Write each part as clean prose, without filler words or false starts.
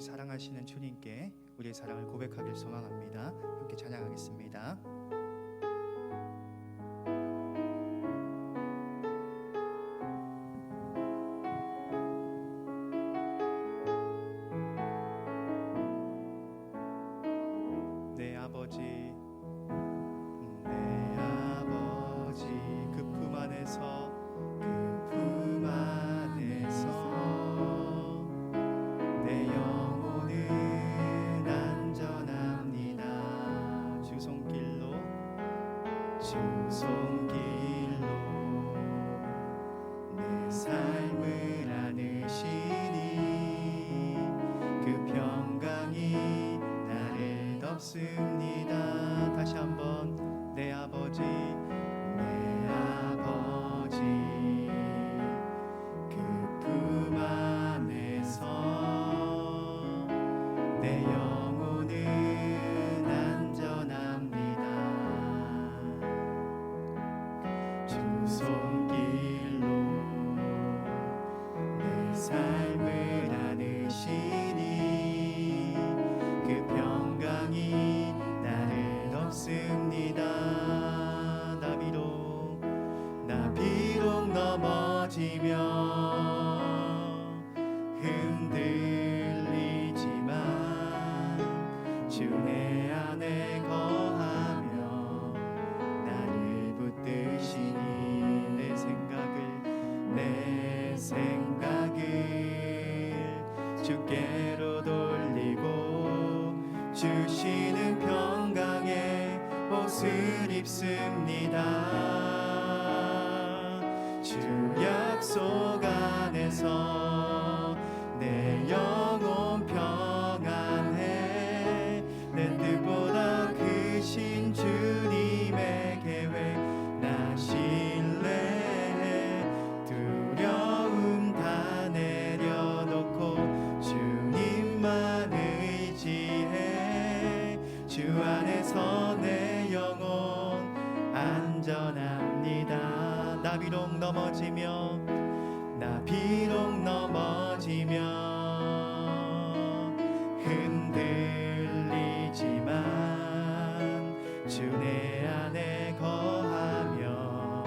우리를 사랑하시는 주님께 우리의 사랑을 고백하길 소망합니다. 함께 찬양하겠습니다. 내 아버지, 내 아버지, 그 품 안에서, 그 품 안에서 내 영혼은 안전합니다. 주 손길로, 주 손길로 내 삶을 안으시니 그 평강이 나를 덮습니다. 다시 한번 내 아버지, 내 아버지, 그 품 안에서 내 영혼은 안전합니다. 주 손길로 내 삶을 안으시니 그 평강이 나를 덮습니다. 나 비록 넘어지며 흔들리지만 주 내 안에 거하며 나를 붙드시니 내 생각을 주께로 돌리고 주시는 평강의 옷을 입습니다. 주 약속 안에서 내 영혼 평안해. 내 뜻보다 크신 주님의 계획 나 신뢰해. 두려움 다 내려놓고 주님만 의지해. 주 안에서 내 영혼 안전합니다. 나 비록 넘어지며 흔들리지만 주 내 안에 거하며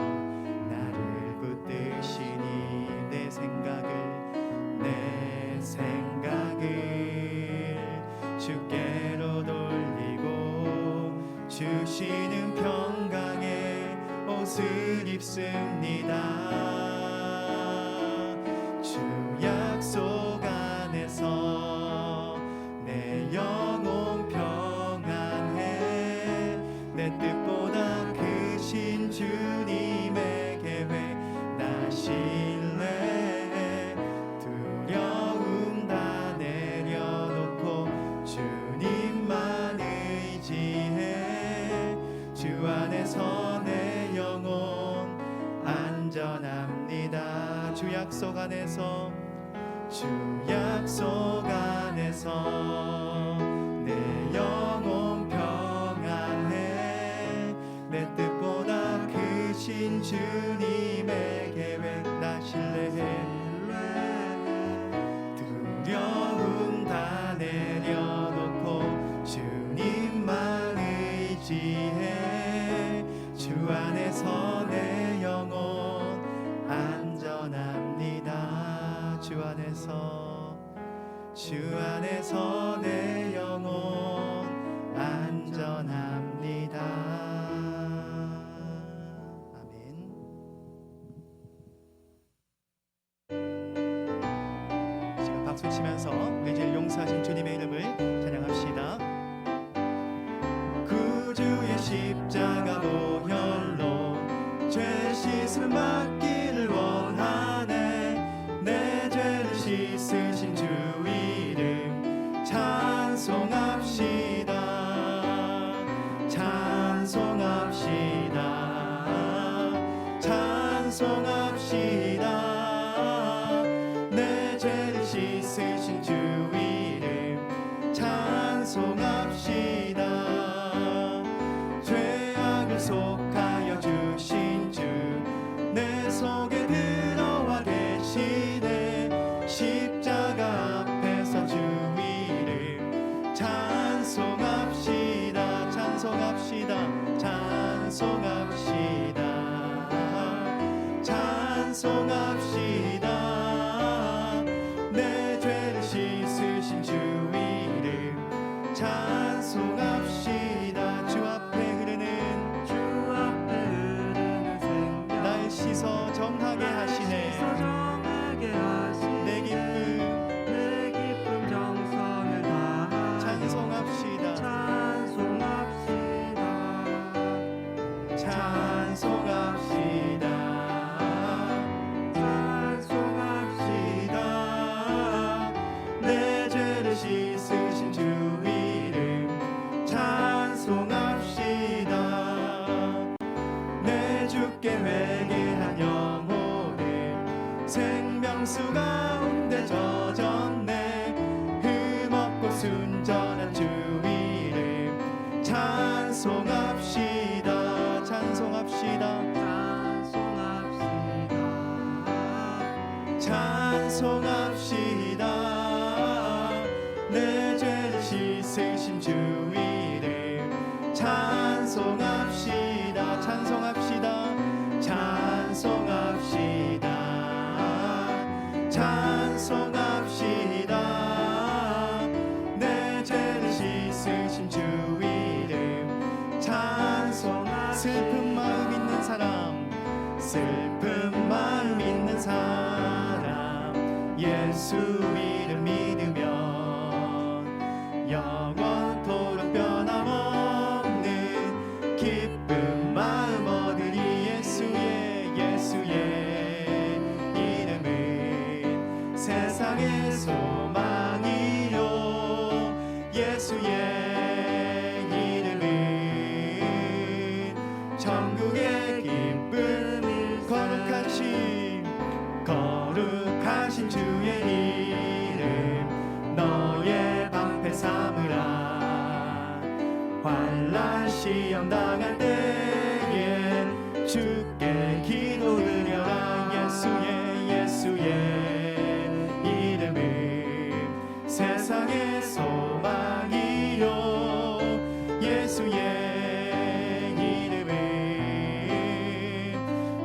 나를 붙드시니 내 생각을 주께로 돌리고 주시는 평강의 옷을 입습니다. 주 약속 안에서 내 영혼 평안해. 내 뜻보다 크신 주님의 계획 나 신뢰해. 두려움 다 내려놓고 주님만 의지해. 주 안에서 내 영혼 안전합니다. 주 약속 안에서 내 영혼 평안해. 내 뜻보다 크신 주님의 계획 나 신뢰해. 두려움 다 내려놓고 주님만 의지해. 주 안에서 내 영혼 안전합니다. 주 안에서 내 영혼 안전합니다. 아멘. 지금 박수 치면서 우리 죄를 용서하신 주님의 이름을 찬양합시다. 구주의 십자가 보혈로 죄 씻음을 받기를 원하네. 내 죄를 씻으신 주 이름 찬송합시다. 내 죄를 씻으신 주 이름 찬송합시다. 죄악을 속하여 주신 주 내 속에 들어와 계시네. 십자가 앞에서 주 찬송합시다. 내 죄를 씻으신 주 이름 찬송합시다. 주 앞에 흐르는 생명 날 씻어 정하게 하시네. 내 기쁨 정성을 다하여 찬송합시다. 내 죄를 씻으신 주 이름 찬송합시다. 내 주께 회개한 영혼을 생명수 가운데 젖었네. 흠없고 순전한 주 이름 찬송합시다. 찬송합시다. 찬송합시다. 내 죄를 씻으신 주 이름 찬송합시다. 찬송합시다. 찬송합시다. 찬송합시다. 내 죄를 씻으신 주 이름 찬송합시다. 슬픈 마음 있는 사람, 슬픈 마음 있는 사람, 예수 이름 믿으면 영원토록 변함없는 기쁜 마음 얻으리. 예수의 이름은 세상의 소망이요. 예수의 이름은 천국의 기쁨. 거룩하신 주의 이름 너의 방패 삼으라. 환난 시험 당할 때에 주께 기도 드려라. 예수의 이름은 세상의 소망이요. 예수의 이름은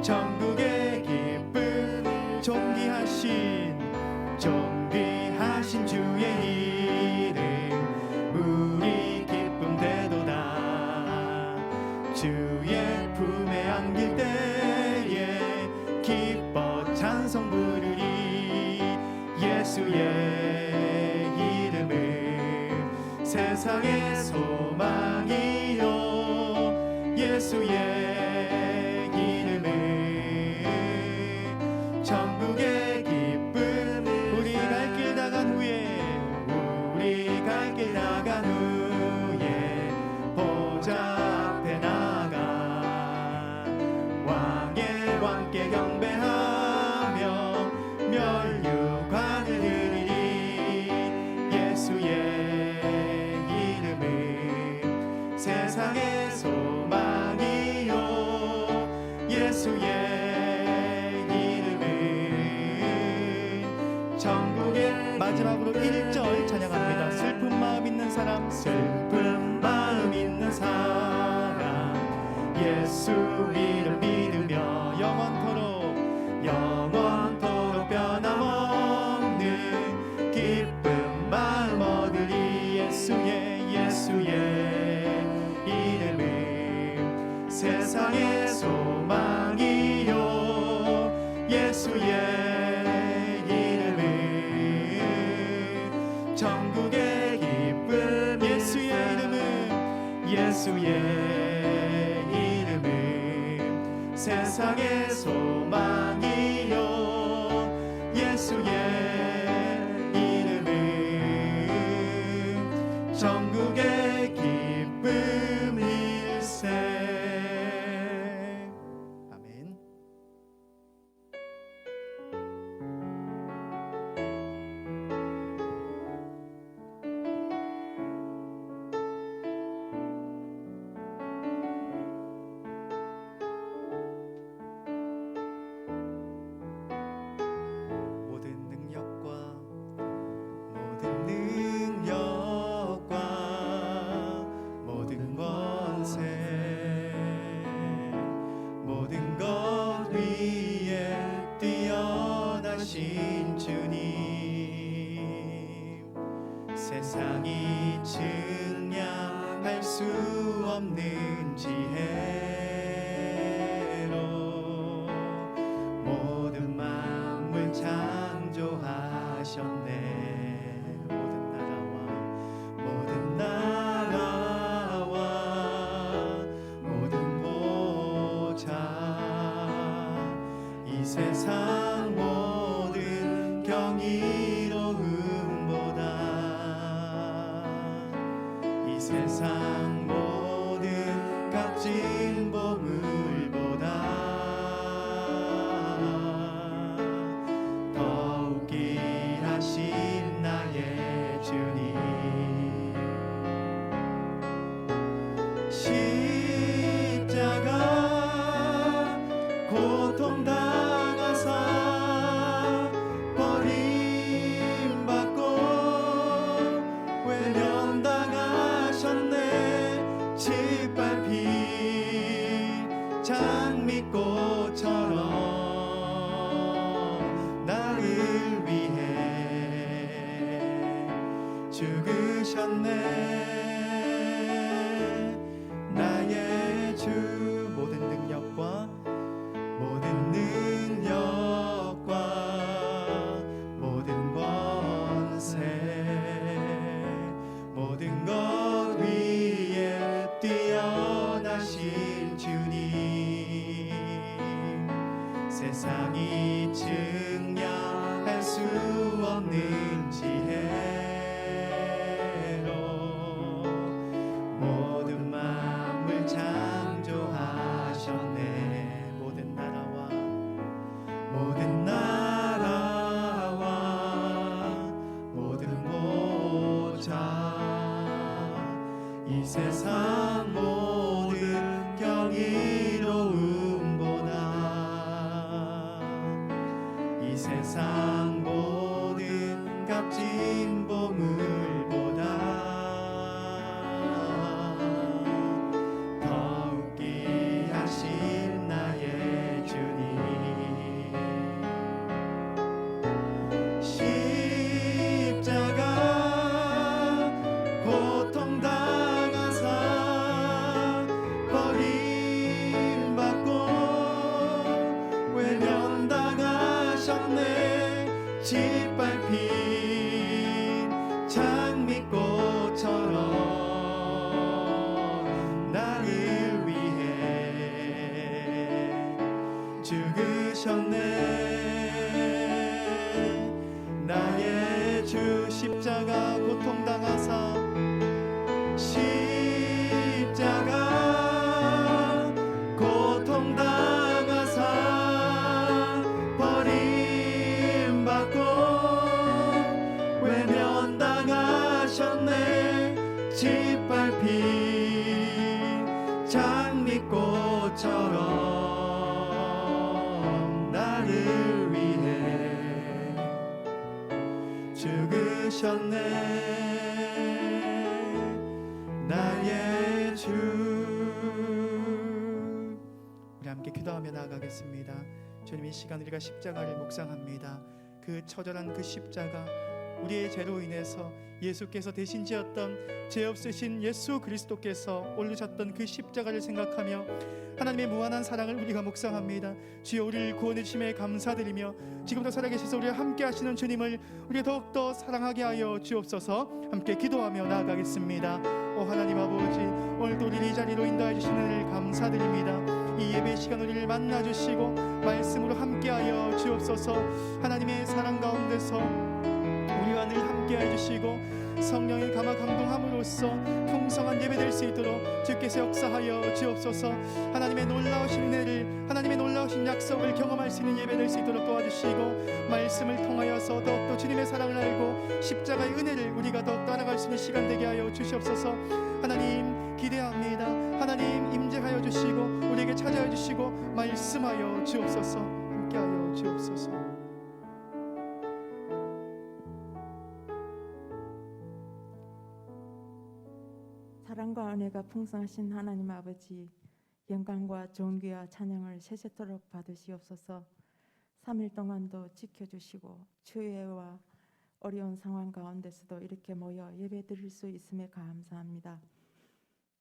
천국의 기쁨. 존귀하신 주의 이름 우리 기쁨 되도다. 주의 품에 안길 때에 기뻐 찬송 부르리. 예수의 이름은 세상의 소망이요. 예수의 천국의 기쁨. 우리 갈 길 나간 후에 보좌 앞에 나가 왕의 왕께 경배하며 면류관을 드리리. 예수의 이름은 세상의 소망이요. 예수의 마지막으로 1절 찬양합니다. 슬픈 마음 있는 사람, 슬픈 마음 있는 사람, 예수 이름 믿으며 영원토록 변함없는 기쁜 마음 얻으리. 예수의 이름은 세상의 소망이요. 예수의 천국의 기쁨. 예수의 이름은 세상의 소망이요. 예수의 이름은 천국의 기쁨일세. 아멘. 세상이 증량할 수 없는 지혜로 모든 만물 창조하셨네. 모든 나라와 모든 보좌 이 세상 모든 경이로움보다 이 세상 모든 값진 보물보다 더욱 귀하신 나의 주님 십자가 고통당하사 버림받고 외면당하셨네. 짓밟힌 장미꽃처럼 나를 위해 죽으셨네. 나의 주 모든 능력과 모든 권세 모든 것 위에 뛰어나신 주님 세상이 증량할 수 없는 지혜로 모든 만물 창조하셨네. 모든 나라와 모든 보좌 이 세상 모든 경이로움보다 이 세상 모든 값진 보물보다 더욱 귀하신 나의 주님 십자가 고통당하사 버림받고 외면당하셨네. 짓밟힌 장미꽃처럼 나를 위해 죽으셨네. 나의 주 십자가 고통당하사 십자가 고통당하사 버림받고 외면당하셨네. 짓밟힌 장미꽃처럼 나를 위해 죽으셨네. 나의 주 우리 함께 기도하며 나아가겠습니다. 주님 이 시간 우리가 십자가를 묵상합니다. 그 처절한 그 십자가 우리의 죄로 인해서 예수께서 대신 지었던 죄 없으신 예수 그리스도께서 올리셨던 그 십자가를 생각하며 하나님의 무한한 사랑을 우리가 묵상합니다. 주여 우리를 구원해 주심에 감사드리며 지금도 살아계셔서 우리와 함께 하시는 주님을 우리가 더욱더 사랑하게 하여 주옵소서. 함께 기도하며 나아가겠습니다. 오 하나님 아버지, 오늘도 우리를 이 자리로 인도해 주시는 은혜를 감사드립니다. 이 예배 시간 우리를 만나 주시고 말씀으로 함께하여 주옵소서. 하나님의 사랑 가운데서 우리와 늘 함께해 주시고 성령의 감화 감동함으로써 풍성한 예배 될 수 있도록 주께서 역사하여 주옵소서. 하나님의 놀라우신 은혜를, 하나님의 놀라우신 약속을 경험할 수 있는 예배 될 수 있도록 도와주시고 말씀을 통하여서 더욱더 주님의 사랑을 알고 십자가의 은혜를 우리가 더욱 따라갈 수 있는 시간 되게 하여 주시옵소서. 하나님 기대합니다. 하나님 임재하여 주시고 우리에게 찾아와 주시고 말씀하여 주옵소서. 함께하여 주옵소서. 사랑과 은혜가 풍성하신 하나님 아버지, 영광과 존귀와 찬양을 세세토록 받으시옵소서. 3일 동안도 지켜주시고 주의와 어려운 상황 가운데서도 이렇게 모여 예배 드릴 수 있음에 감사합니다.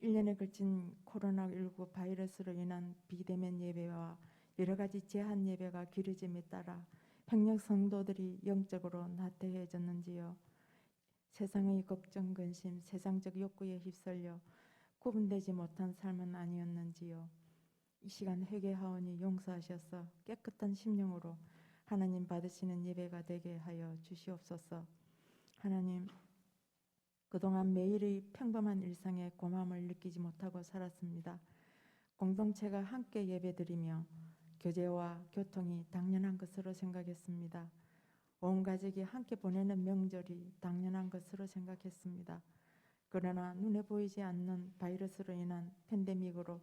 1년에 걸친 코로나19 바이러스로 인한 비대면 예배와 여러 가지 제한 예배가 길어짐에 따라 평양 성도들이 영적으로 나태해졌는지요. 세상의 걱정, 근심, 세상적 욕구에 휩쓸려 구분되지 못한 삶은 아니었는지요. 이 시간 회개하오니 용서하셔서 깨끗한 심령으로 하나님 받으시는 예배가 되게 하여 주시옵소서. 하나님, 그동안 매일의 평범한 일상에 고마움을 느끼지 못하고 살았습니다. 공동체가 함께 예배드리며 교제와 교통이 당연한 것으로 생각했습니다. 온 가족이 함께 보내는 명절이 당연한 것으로 생각했습니다. 그러나 눈에 보이지 않는 바이러스로 인한 팬데믹으로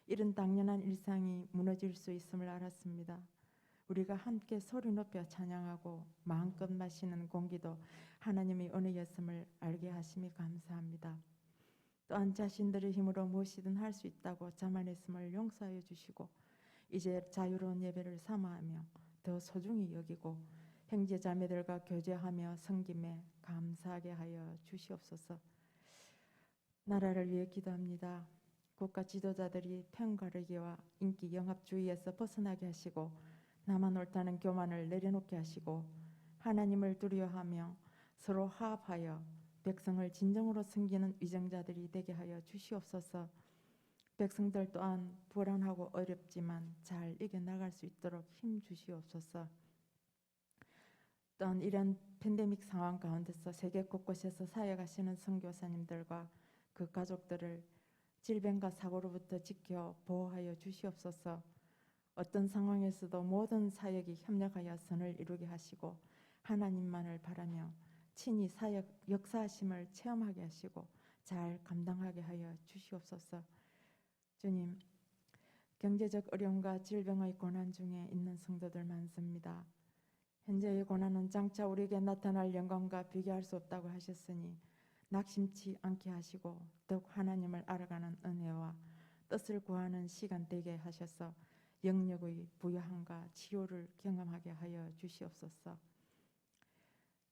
이런 당연한 일상이 무너질 수 있음을 알았습니다. 우리가 함께 소리 높여 찬양하고 마음껏 마시는 공기도 하나님의 은혜였음을 알게 하심이 감사합니다. 또한 자신들의 힘으로 무엇이든 할 수 있다고 자만했음을 용서하여 주시고 이제 자유로운 예배를 삼아하며 더 소중히 여기고 형제 자매들과 교제하며 섬김에 감사하게 하여 주시옵소서. 나라를 위해 기도합니다. 국가 지도자들이 편가르기와 인기 영합주의에서 벗어나게 하시고 나만 옳다는 교만을 내려놓게 하시고 하나님을 두려워하며 서로 화합하여 백성을 진정으로 섬기는 위정자들이 되게 하여 주시옵소서. 백성들 또한 불안하고 어렵지만 잘 이겨나갈 수 있도록 힘 주시옵소서. 또한 이런 팬데믹 상황 가운데서 세계 곳곳에서 사역하시는 선교사님들과 그 가족들을 질병과 사고로부터 지켜 보호하여 주시옵소서. 어떤 상황에서도 모든 사역이 협력하여 선을 이루게 하시고 하나님만을 바라며 친히 사역 역사하심을 체험하게 하시고 잘 감당하게 하여 주시옵소서. 주님, 경제적 어려움과 질병의 고난 중에 있는 성도들 많습니다. 현재의 고난은 장차 우리에게 나타날 영광과 비교할 수 없다고 하셨으니 낙심치 않게 하시고 더욱 하나님을 알아가는 은혜와 뜻을 구하는 시간 되게 하셔서 영역의 부요함과 치유를 경험하게 하여 주시옵소서.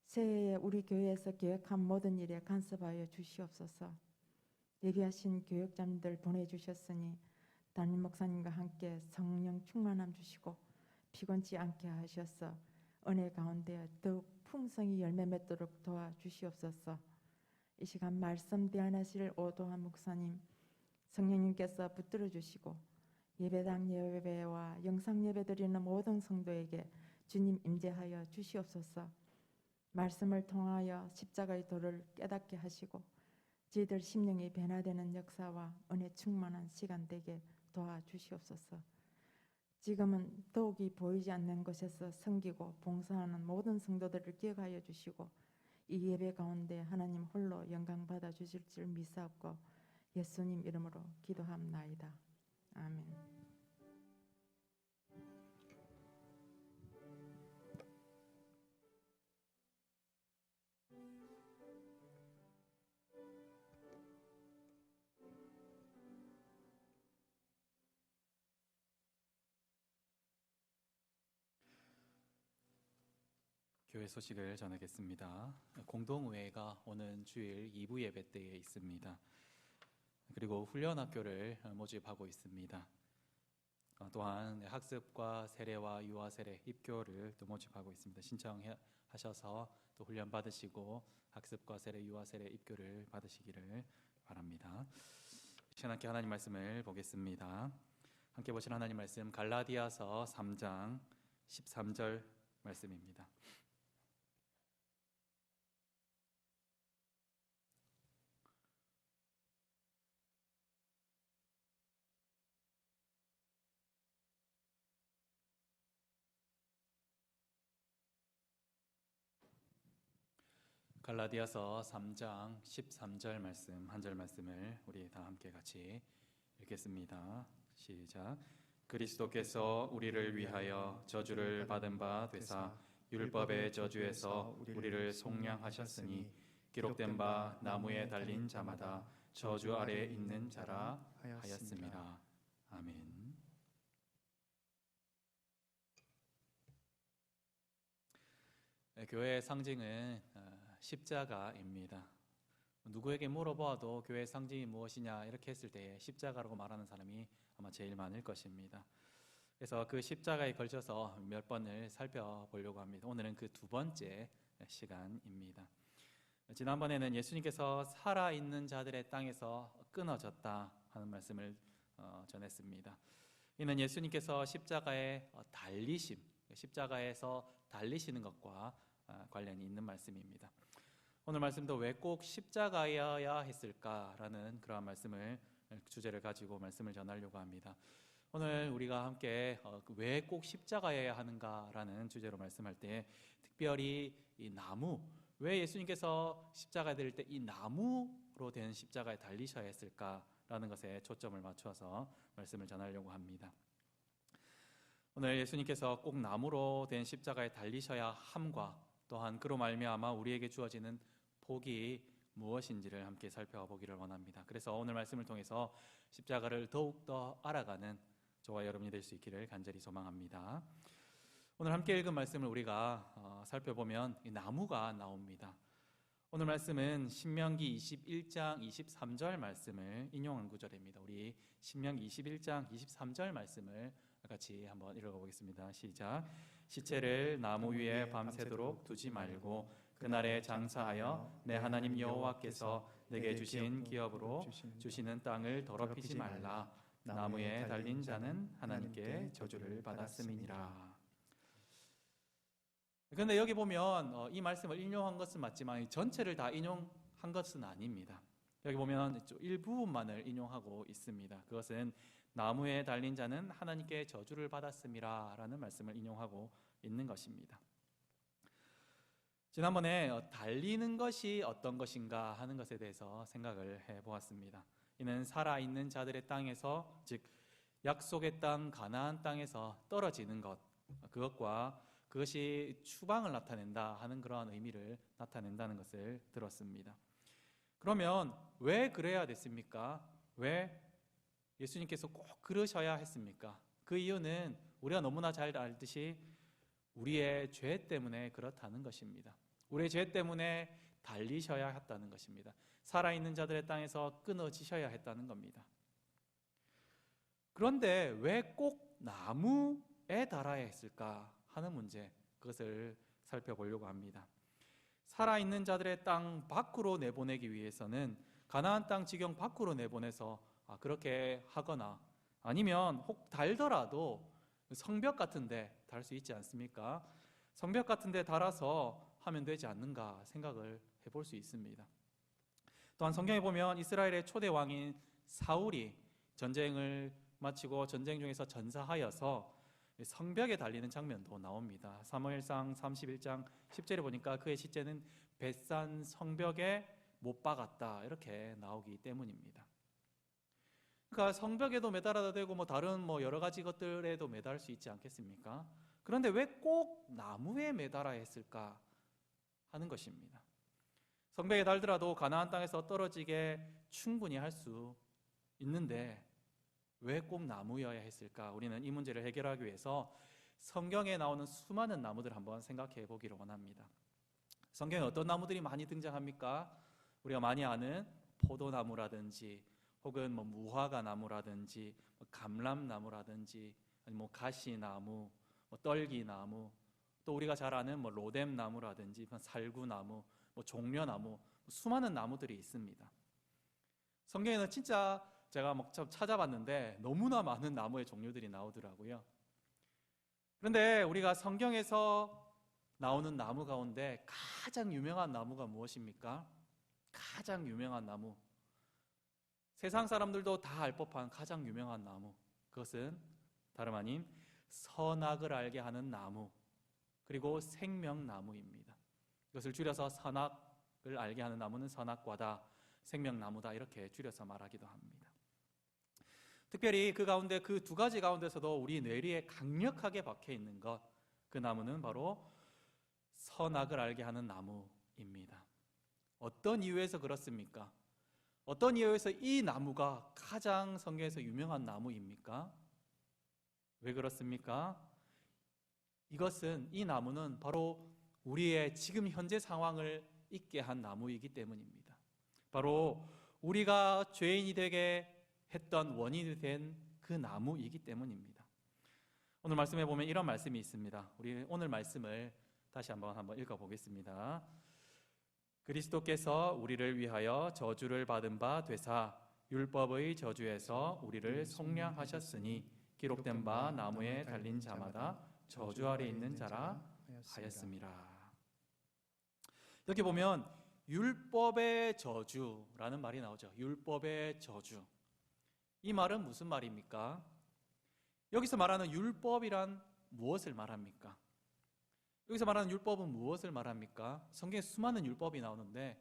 새해에 우리 교회에서 계획한 모든 일에 간섭하여 주시옵소서. 예비하신 교육자님들 보내주셨으니 담임 목사님과 함께 성령 충만함 주시고 피곤치 않게 하셔서 은혜 가운데 더욱 풍성히 열매 맺도록 도와주시옵소서. 이 시간 말씀 대안하실 오도환 목사님, 성령님께서 붙들어 주시고 예배당 예배와 영상 예배 드리는 모든 성도에게 주님 임재하여 주시옵소서. 말씀을 통하여 십자가의 도를 깨닫게 하시고 저희들 심령이 변화되는 역사와 은혜 충만한 시간 되게 도와주시옵소서. 지금은 더욱이 보이지 않는 곳에서 섬기고 봉사하는 모든 성도들을 기억하여 주시고 이 예배 가운데 하나님 홀로 영광 받아 주실 줄 믿사옵고 예수님 이름으로 기도합나이다. 아멘. 교회 소식을 전하겠습니다. 공동의회가 오는 주일 2부 예배 때에 있습니다. 그리고 훈련학교를 모집하고 있습니다. 또한 학습과 세례와 유아 세례 입교를 또 모집하고 있습니다. 신청하셔서 또 훈련 받으시고 학습과 세례, 유아 세례 입교를 받으시기를 바랍니다. 신학교 하나님 말씀을 보겠습니다. 함께 보신 하나님 말씀 갈라디아서 3장 13절 말씀입니다. 갈라디아서 3장 13절 말씀 한 절 말씀을 우리 다 함께 같이 읽겠습니다. 시작. 그리스도께서 우리를 위하여 저주를 받은 바 되사 율법의 저주에서 우리를 속량하셨으니 기록된 바 나무에 달린 자마다 저주 아래에 있는 자라 하였습니다. 아멘. 교회의 상징은 십자가입니다. 누구에게 물어봐도 교회의 상징이 무엇이냐 이렇게 했을 때 십자가라고 말하는 사람이 아마 제일 많을 것입니다. 그래서 그 십자가에 걸쳐서 몇 번을 살펴보려고 합니다. 오늘은 그 두 번째 시간입니다. 지난번에는 예수님께서 살아있는 자들의 땅에서 끊어졌다 하는 말씀을 전했습니다. 이는 예수님께서 십자가에 달리심, 십자가에서 달리시는 것과 관련이 있는 말씀입니다. 오늘 말씀도 왜 꼭 십자가여야 했을까라는 그러한 말씀을 주제를 가지고 말씀을 전하려고 합니다. 오늘 우리가 함께 왜 꼭 십자가여야 하는가라는 주제로 말씀할 때 특별히 이 나무, 왜 예수님께서 십자가에 들릴 때 이 나무로 된 십자가에 달리셔야 했을까라는 것에 초점을 맞춰서 말씀을 전하려고 합니다. 오늘 예수님께서 꼭 나무로 된 십자가에 달리셔야 함과 또한 그로 말미암아 우리에게 주어지는 복이 무엇인지를 함께 살펴보기를 원합니다. 그래서 오늘 말씀을 통해서 십자가를 더욱더 알아가는 저와 여러분이 될 수 있기를 간절히 소망합니다. 오늘 함께 읽은 말씀을 우리가 살펴보면 이 나무가 나옵니다. 오늘 말씀은 신명기 21장 23절 말씀을 인용한 구절입니다. 우리 신명기 21장 23절 말씀을 같이 한번 읽어보겠습니다. 시작. 시체를 나무 위에 밤새도록 두지 말고 그날에 장사하여 내 하나님 여호와께서 내게 주신 기업으로 주시는 땅을 더럽히지 말라. 나무에 달린 자는 하나님께 저주를 받았음이니라. 그런데 여기 보면 이 말씀을 인용한 것은 맞지만 전체를 다 인용한 것은 아닙니다. 여기 보면 일부분만을 인용하고 있습니다. 그것은 나무에 달린 자는 하나님께 저주를 받았음이라 라는 말씀을 인용하고 있는 것입니다. 지난번에 달리는 것이 어떤 것인가 하는 것에 대해서 생각을 해보았습니다. 이는 살아있는 자들의 땅에서, 즉 약속의 땅 가나안 땅에서 떨어지는 것, 그것이 추방을 나타낸다 하는 그러한 의미를 나타낸다는 것을 들었습니다. 그러면 왜 그래야 됐습니까? 왜 예수님께서 꼭 그러셔야 했습니까? 그 이유는 우리가 너무나 잘 알듯이 우리의 죄 때문에 그렇다는 것입니다. 우리의 죄 때문에 달리셔야 했다는 것입니다. 살아있는 자들의 땅에서 끊어지셔야 했다는 겁니다. 그런데 왜 꼭 나무에 달아야 했을까 하는 문제, 그것을 살펴보려고 합니다. 살아있는 자들의 땅 밖으로 내보내기 위해서는 가나안 땅 지경 밖으로 내보내서 그렇게 하거나 아니면 혹 달더라도 성벽 같은 데 달 수 있지 않습니까? 성벽 같은 데 달아서 하면 되지 않는가 생각을 해볼 수 있습니다. 또한 성경에 보면 이스라엘의 초대 왕인 사울이 전쟁을 마치고 전쟁 중에서 전사하여서 성벽에 달리는 장면도 나옵니다. 사무엘상 31장 10절에 보니까 그의 시체는 벳산 성벽에 못 박았다 이렇게 나오기 때문입니다. 그러니까 성벽에도 매달아도 되고 다른 여러 가지 것들에도 매달 수 있지 않겠습니까? 그런데 왜 꼭 나무에 매달아야 했을까 하는 것입니다. 성벽에 달더라도 가나안 땅에서 떨어지게 충분히 할 수 있는데 왜 꼭 나무여야 했을까? 우리는 이 문제를 해결하기 위해서 성경에 나오는 수많은 나무들 한번 생각해 보기를 원합니다. 성경에 어떤 나무들이 많이 등장합니까? 우리가 많이 아는 포도나무라든지 혹은 무화과 나무라든지 감람나무라든지 아니면 가시나무, 떨기나무, 또 우리가 잘 아는 로뎀나무라든지 살구나무, 종려나무, 수많은 나무들이 있습니다. 성경에는 진짜 제가 찾아봤는데 너무나 많은 나무의 종류들이 나오더라고요. 그런데 우리가 성경에서 나오는 나무 가운데 가장 유명한 나무가 무엇입니까? 가장 유명한 나무, 세상 사람들도 다 알 법한 가장 유명한 나무, 그것은 다름 아닌 선악을 알게 하는 나무, 그리고 생명나무입니다. 이것을 줄여서 선악을 알게 하는 나무는 선악과다, 생명나무다 이렇게 줄여서 말하기도 합니다. 특별히 그 가운데 그 두 가지 가운데서도 우리 뇌리에 강력하게 박혀 있는 것, 그 나무는 바로 선악을 알게 하는 나무입니다. 어떤 이유에서 그렇습니까? 어떤 이유에서 이 나무가 가장 성경에서 유명한 나무입니까? 왜 그렇습니까? 이 나무는 바로 우리의 지금 현재 상황을 있게 한 나무이기 때문입니다. 바로 우리가 죄인이 되게 했던 원인이 된 그 나무이기 때문입니다. 오늘 말씀에 보면 이런 말씀이 있습니다. 우리 오늘 말씀을 다시 한번 읽어보겠습니다. 그리스도께서 우리를 위하여 저주를 받은 바 되사 율법의 저주에서 우리를 속량하셨으니 기록된 바 나무에 달린 자마다 저주 아래 있는 자라 하였습니다. 여기 보면 율법의 저주라는 말이 나오죠. 율법의 저주. 이 말은 무슨 말입니까? 여기서 말하는 율법이란 무엇을 말합니까? 여기서 말하는 율법은 무엇을 말합니까? 성경에 수많은 율법이 나오는데,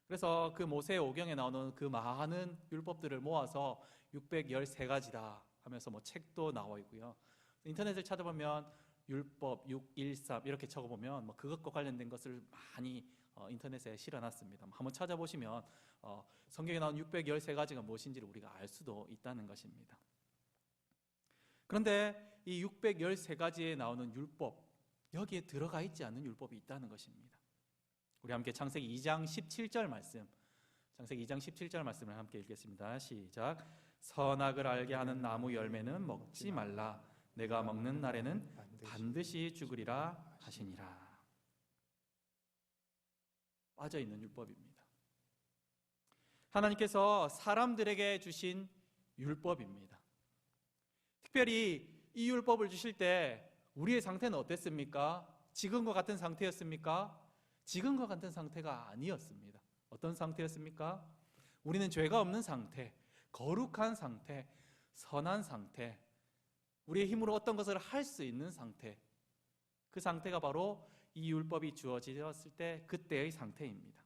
그래서 그 모세오경에 나오는 그 많은 율법들을 모아서 613가지다 하면서 책도 나와 있고요. 인터넷을 찾아보면 율법 613 이렇게 적어보면 그것과 관련된 것을 많이 인터넷에 실어놨습니다. 한번 찾아보시면 성경에 나온 613가지가 무엇인지를 우리가 알 수도 있다는 것입니다. 그런데 이 613가지에 나오는 율법, 여기에 들어가 있지 않는 율법이 있다는 것입니다. 우리 함께 창세기 2장 17절 말씀, 창세기 2장 17절 말씀을 함께 읽겠습니다. 시작. 선악을 알게 하는 나무 열매는 먹지 말라. 내가 먹는 날에는 반드시 죽으리라 하시니라. 빠져있는 율법입니다. 하나님께서 사람들에게 주신 율법입니다. 특별히 이 율법을 주실 때 우리의 상태는 어땠습니까? 지금과 같은 상태였습니까? 지금과 같은 상태가 아니었습니다. 어떤 상태였습니까? 우리는 죄가 없는 상태, 거룩한 상태, 선한 상태, 우리의 힘으로 어떤 것을 할 수 있는 상태, 그 상태가 바로 이 율법이 주어졌을 때 그때의 상태입니다.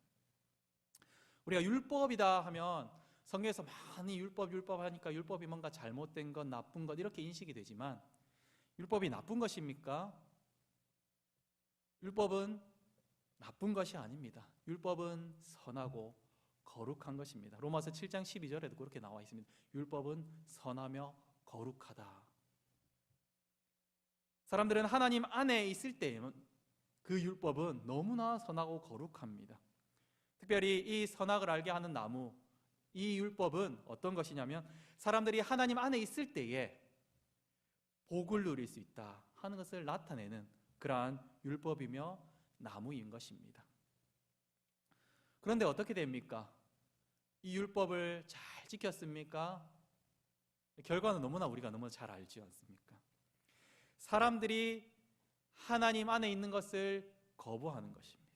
우리가 율법이다 하면 성경에서 많이 율법 하니까 율법이 뭔가 잘못된 것, 나쁜 것 이렇게 인식이 되지만, 율법이 나쁜 것입니까? 율법은 나쁜 것이 아닙니다. 율법은 선하고 거룩한 것입니다. 로마서 7장 12절에도 그렇게 나와 있습니다. 율법은 선하며 거룩하다. 사람들은 하나님 안에 있을 때 그 율법은 너무나 선하고 거룩합니다. 특별히 이 선악을 알게 하는 나무, 이 율법은 어떤 것이냐면 사람들이 하나님 안에 있을 때에 복을 누릴 수 있다 하는 것을 나타내는 그러한 율법이며 나무인 것입니다. 그런데 어떻게 됩니까? 이 율법을 잘 지켰습니까? 결과는 너무나 우리가 너무 잘 알지 않습니까? 사람들이 하나님 안에 있는 것을 거부하는 것입니다.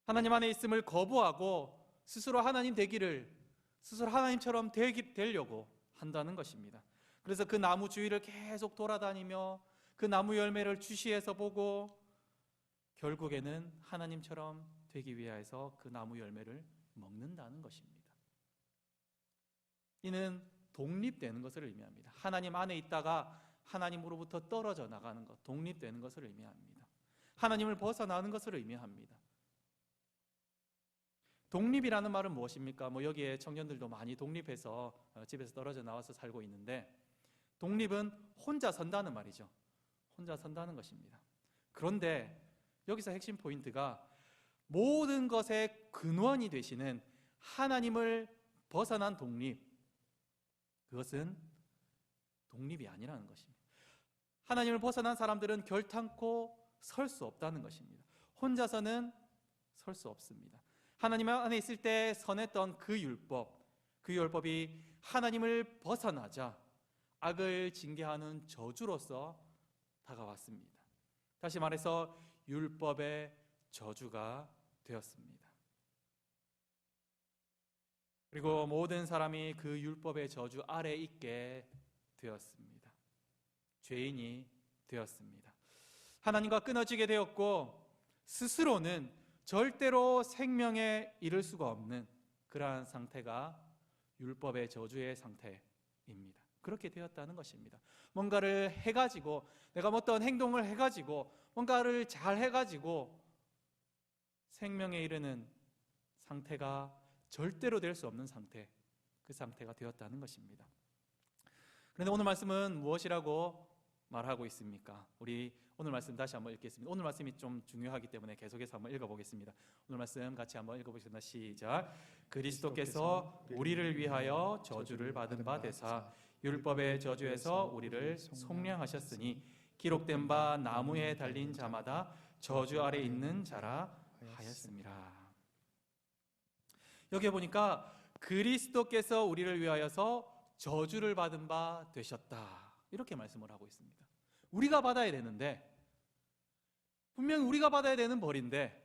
하나님 안에 있음을 거부하고 스스로 하나님 되기를, 스스로 하나님처럼 되려고 한다는 것입니다. 그래서 그 나무 주위를 계속 돌아다니며 그 나무 열매를 주시해서 보고 결국에는 하나님처럼 되기 위해서 그 나무 열매를 먹는다는 것입니다. 이는 독립되는 것을 의미합니다. 하나님 안에 있다가 하나님으로부터 떨어져 나가는 것, 독립되는 것을 의미합니다. 하나님을 벗어나는 것을 의미합니다. 독립이라는 말은 무엇입니까? 여기에 청년들도 많이 독립해서 집에서 떨어져 나와서 살고 있는데, 독립은 혼자 선다는 말이죠. 혼자 선다는 것입니다. 그런데 여기서 핵심 포인트가 모든 것의 근원이 되시는 하나님을 벗어난 독립, 그것은 독립이 아니라는 것입니다. 하나님을 벗어난 사람들은 결탄코 설 수 없다는 것입니다. 혼자서는 설 수 없습니다. 하나님 안에 있을 때 선했던 그 율법이 하나님을 벗어나자 악을 징계하는 저주로서 다가왔습니다. 다시 말해서 율법의 저주가 되었습니다. 그리고 모든 사람이 그 율법의 저주 아래 있게 되었습니다. 죄인이 되었습니다. 하나님과 끊어지게 되었고 스스로는 절대로 생명에 이를 수가 없는 그러한 상태가 율법의 저주의 상태입니다. 그렇게 되었다는 것입니다. 뭔가를 해가지고, 내가 어떤 행동을 해가지고, 뭔가를 잘 해가지고 생명에 이르는 상태가 절대로 될 수 없는 상태, 그 상태가 되었다는 것입니다. 그런데 오늘 말씀은 무엇이라고 말하고 있습니까? 우리 오늘 말씀 다시 한번 읽겠습니다. 오늘 말씀이 좀 중요하기 때문에 계속해서 한번 읽어보겠습니다. 오늘 말씀 같이 한번 읽어보겠습니다. 시작. 그리스도께서 우리를 위하여 저주를 받은 바 되사 율법의 저주에서 우리를 속량하셨으니 기록된 바 나무에 달린 자마다 저주 아래 있는 자라 하였습니다. 여기 보니까 그리스도께서 우리를 위하여서 저주를 받은 바 되셨다, 이렇게 말씀을 하고 있습니다. 우리가 받아야 되는데, 분명히 우리가 받아야 되는 벌인데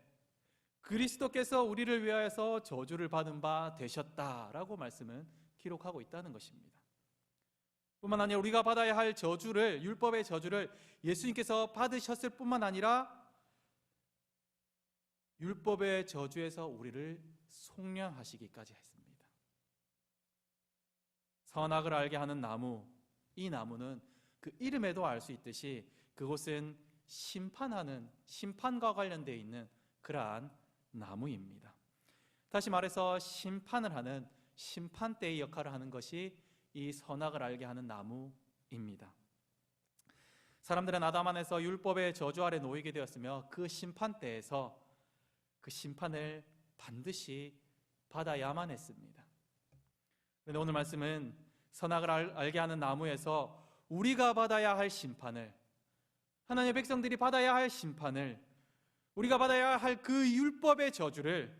그리스도께서 우리를 위하여서 저주를 받은 바 되셨다라고 말씀은 기록하고 있다는 것입니다. 뿐만 아니라 우리가 받아야 할 저주를, 율법의 저주를 예수님께서 받으셨을 뿐만 아니라 율법의 저주에서 우리를 속량하시기까지 했습니다. 선악을 알게 하는 나무, 이 나무는 그 이름에도 알 수 있듯이 그곳은 심판하는, 심판과 관련되어 있는 그러한 나무입니다. 다시 말해서 심판을 하는, 심판대의 역할을 하는 것이 이 선악을 알게 하는 나무입니다. 사람들은 아담 안에서 율법의 저주 아래 놓이게 되었으며 그 심판대에서 그 심판을 반드시 받아야만 했습니다. 그런데 오늘 말씀은 선악을 알게 하는 나무에서 우리가 받아야 할 심판을, 하나님의 백성들이 받아야 할 심판을, 우리가 받아야 할 그 율법의 저주를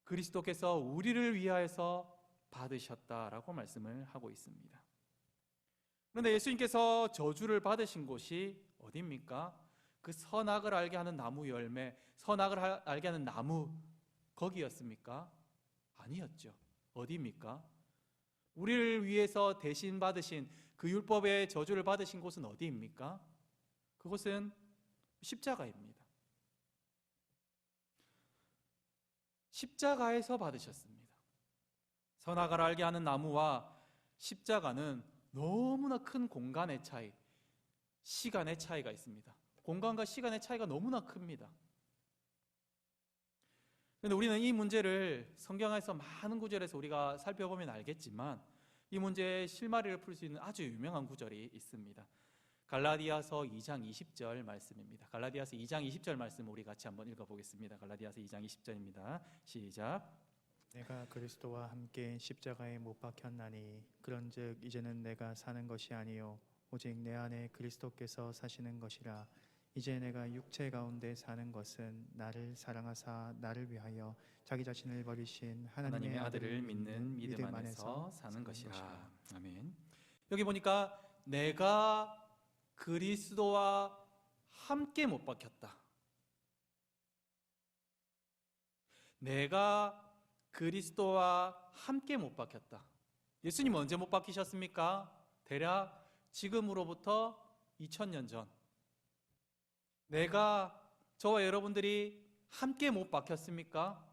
그리스도께서 우리를 위하여서 받으셨다라고 말씀을 하고 있습니다. 그런데 예수님께서 저주를 받으신 곳이 어디입니까? 그 선악을 알게 하는 나무 열매, 선악을 알게 하는 나무, 거기였습니까? 아니었죠. 어디입니까? 우리를 위해서 대신 받으신 그 율법의 저주를 받으신 곳은 어디입니까? 그곳은 십자가입니다. 십자가에서 받으셨습니다. 선악을 알게 하는 나무와 십자가는 너무나 큰 공간의 차이, 시간의 차이가 있습니다. 공간과 시간의 차이가 너무나 큽니다. 그런데 우리는 이 문제를 성경에서 많은 구절에서 우리가 살펴보면 알겠지만 이 문제의 실마리를 풀 수 있는 아주 유명한 구절이 있습니다. 갈라디아서 2장 20절 말씀입니다. 갈라디아서 2장 20절 말씀 우리 같이 한번 읽어보겠습니다. 갈라디아서 2장 20절입니다. 시작. 내가 그리스도와 함께 십자가에 못 박혔나니 그런즉 이제는 내가 사는 것이 아니요 오직 내 안에 그리스도께서 사시는 것이라. 이제 내가 육체 가운데 사는 것은 나를 사랑하사 나를 위하여 자기 자신을 버리신 하나님의 아들을 믿는 믿음 안에서 사는 것이라. 아멘. 여기 보니까 내가 그리스도와 함께 못 박혔다. 내가 그리스도와 함께 못 박혔다. 예수님 언제 못 박히셨습니까? 대략 지금으로부터 2000년 전. 내가, 저와 여러분들이 함께 못 박혔습니까?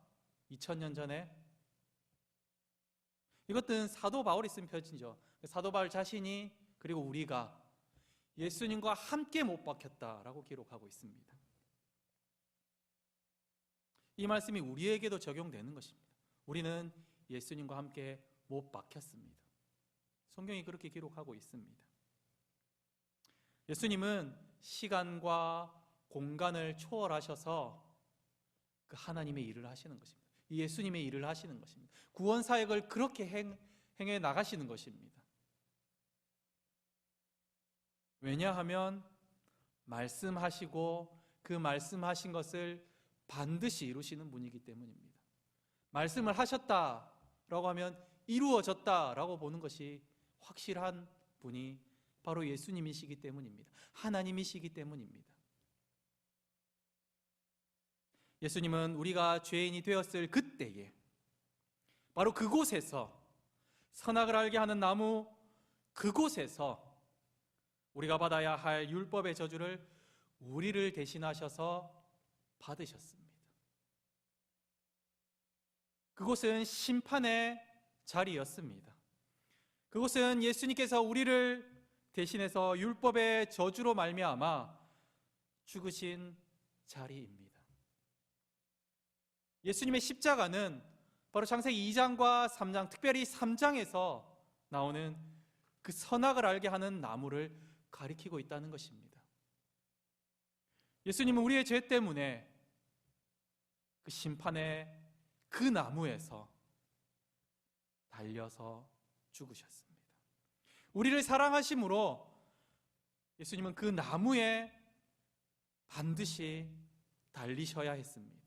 2000년 전에. 이것은 사도 바울이 쓴 편지죠. 사도 바울 자신이, 그리고 우리가 예수님과 함께 못 박혔다라고 기록하고 있습니다. 이 말씀이 우리에게도 적용되는 것입니다. 우리는 예수님과 함께 못 박혔습니다. 성경이 그렇게 기록하고 있습니다. 예수님은 시간과 공간을 초월하셔서 그 하나님의 일을 하시는 것입니다. 이 예수님의 일을 하시는 것입니다. 구원 사역을 그렇게 행해 나가시는 것입니다. 왜냐하면 말씀하시고 그 말씀하신 것을 반드시 이루시는 분이기 때문입니다. 말씀을 하셨다라고 하면 이루어졌다라고 보는 것이 확실한 분이 바로 예수님이시기 때문입니다. 하나님이시기 때문입니다. 예수님은 우리가 죄인이 되었을 그때에 바로 그곳에서, 선악을 알게 하는 나무 그곳에서 우리가 받아야 할 율법의 저주를 우리를 대신하셔서 받으셨습니다. 그곳은 심판의 자리였습니다. 그곳은 예수님께서 우리를 대신해서 율법의 저주로 말미암아 죽으신 자리입니다. 예수님의 십자가는 바로 창세기 2장과 3장, 특별히 3장에서 나오는 그 선악을 알게 하는 나무를 가리키고 있다는 것입니다. 예수님은 우리의 죄 때문에 그 심판의 그 나무에서 달려서 죽으셨습니다. 우리를 사랑하심으로 예수님은 그 나무에 반드시 달리셔야 했습니다.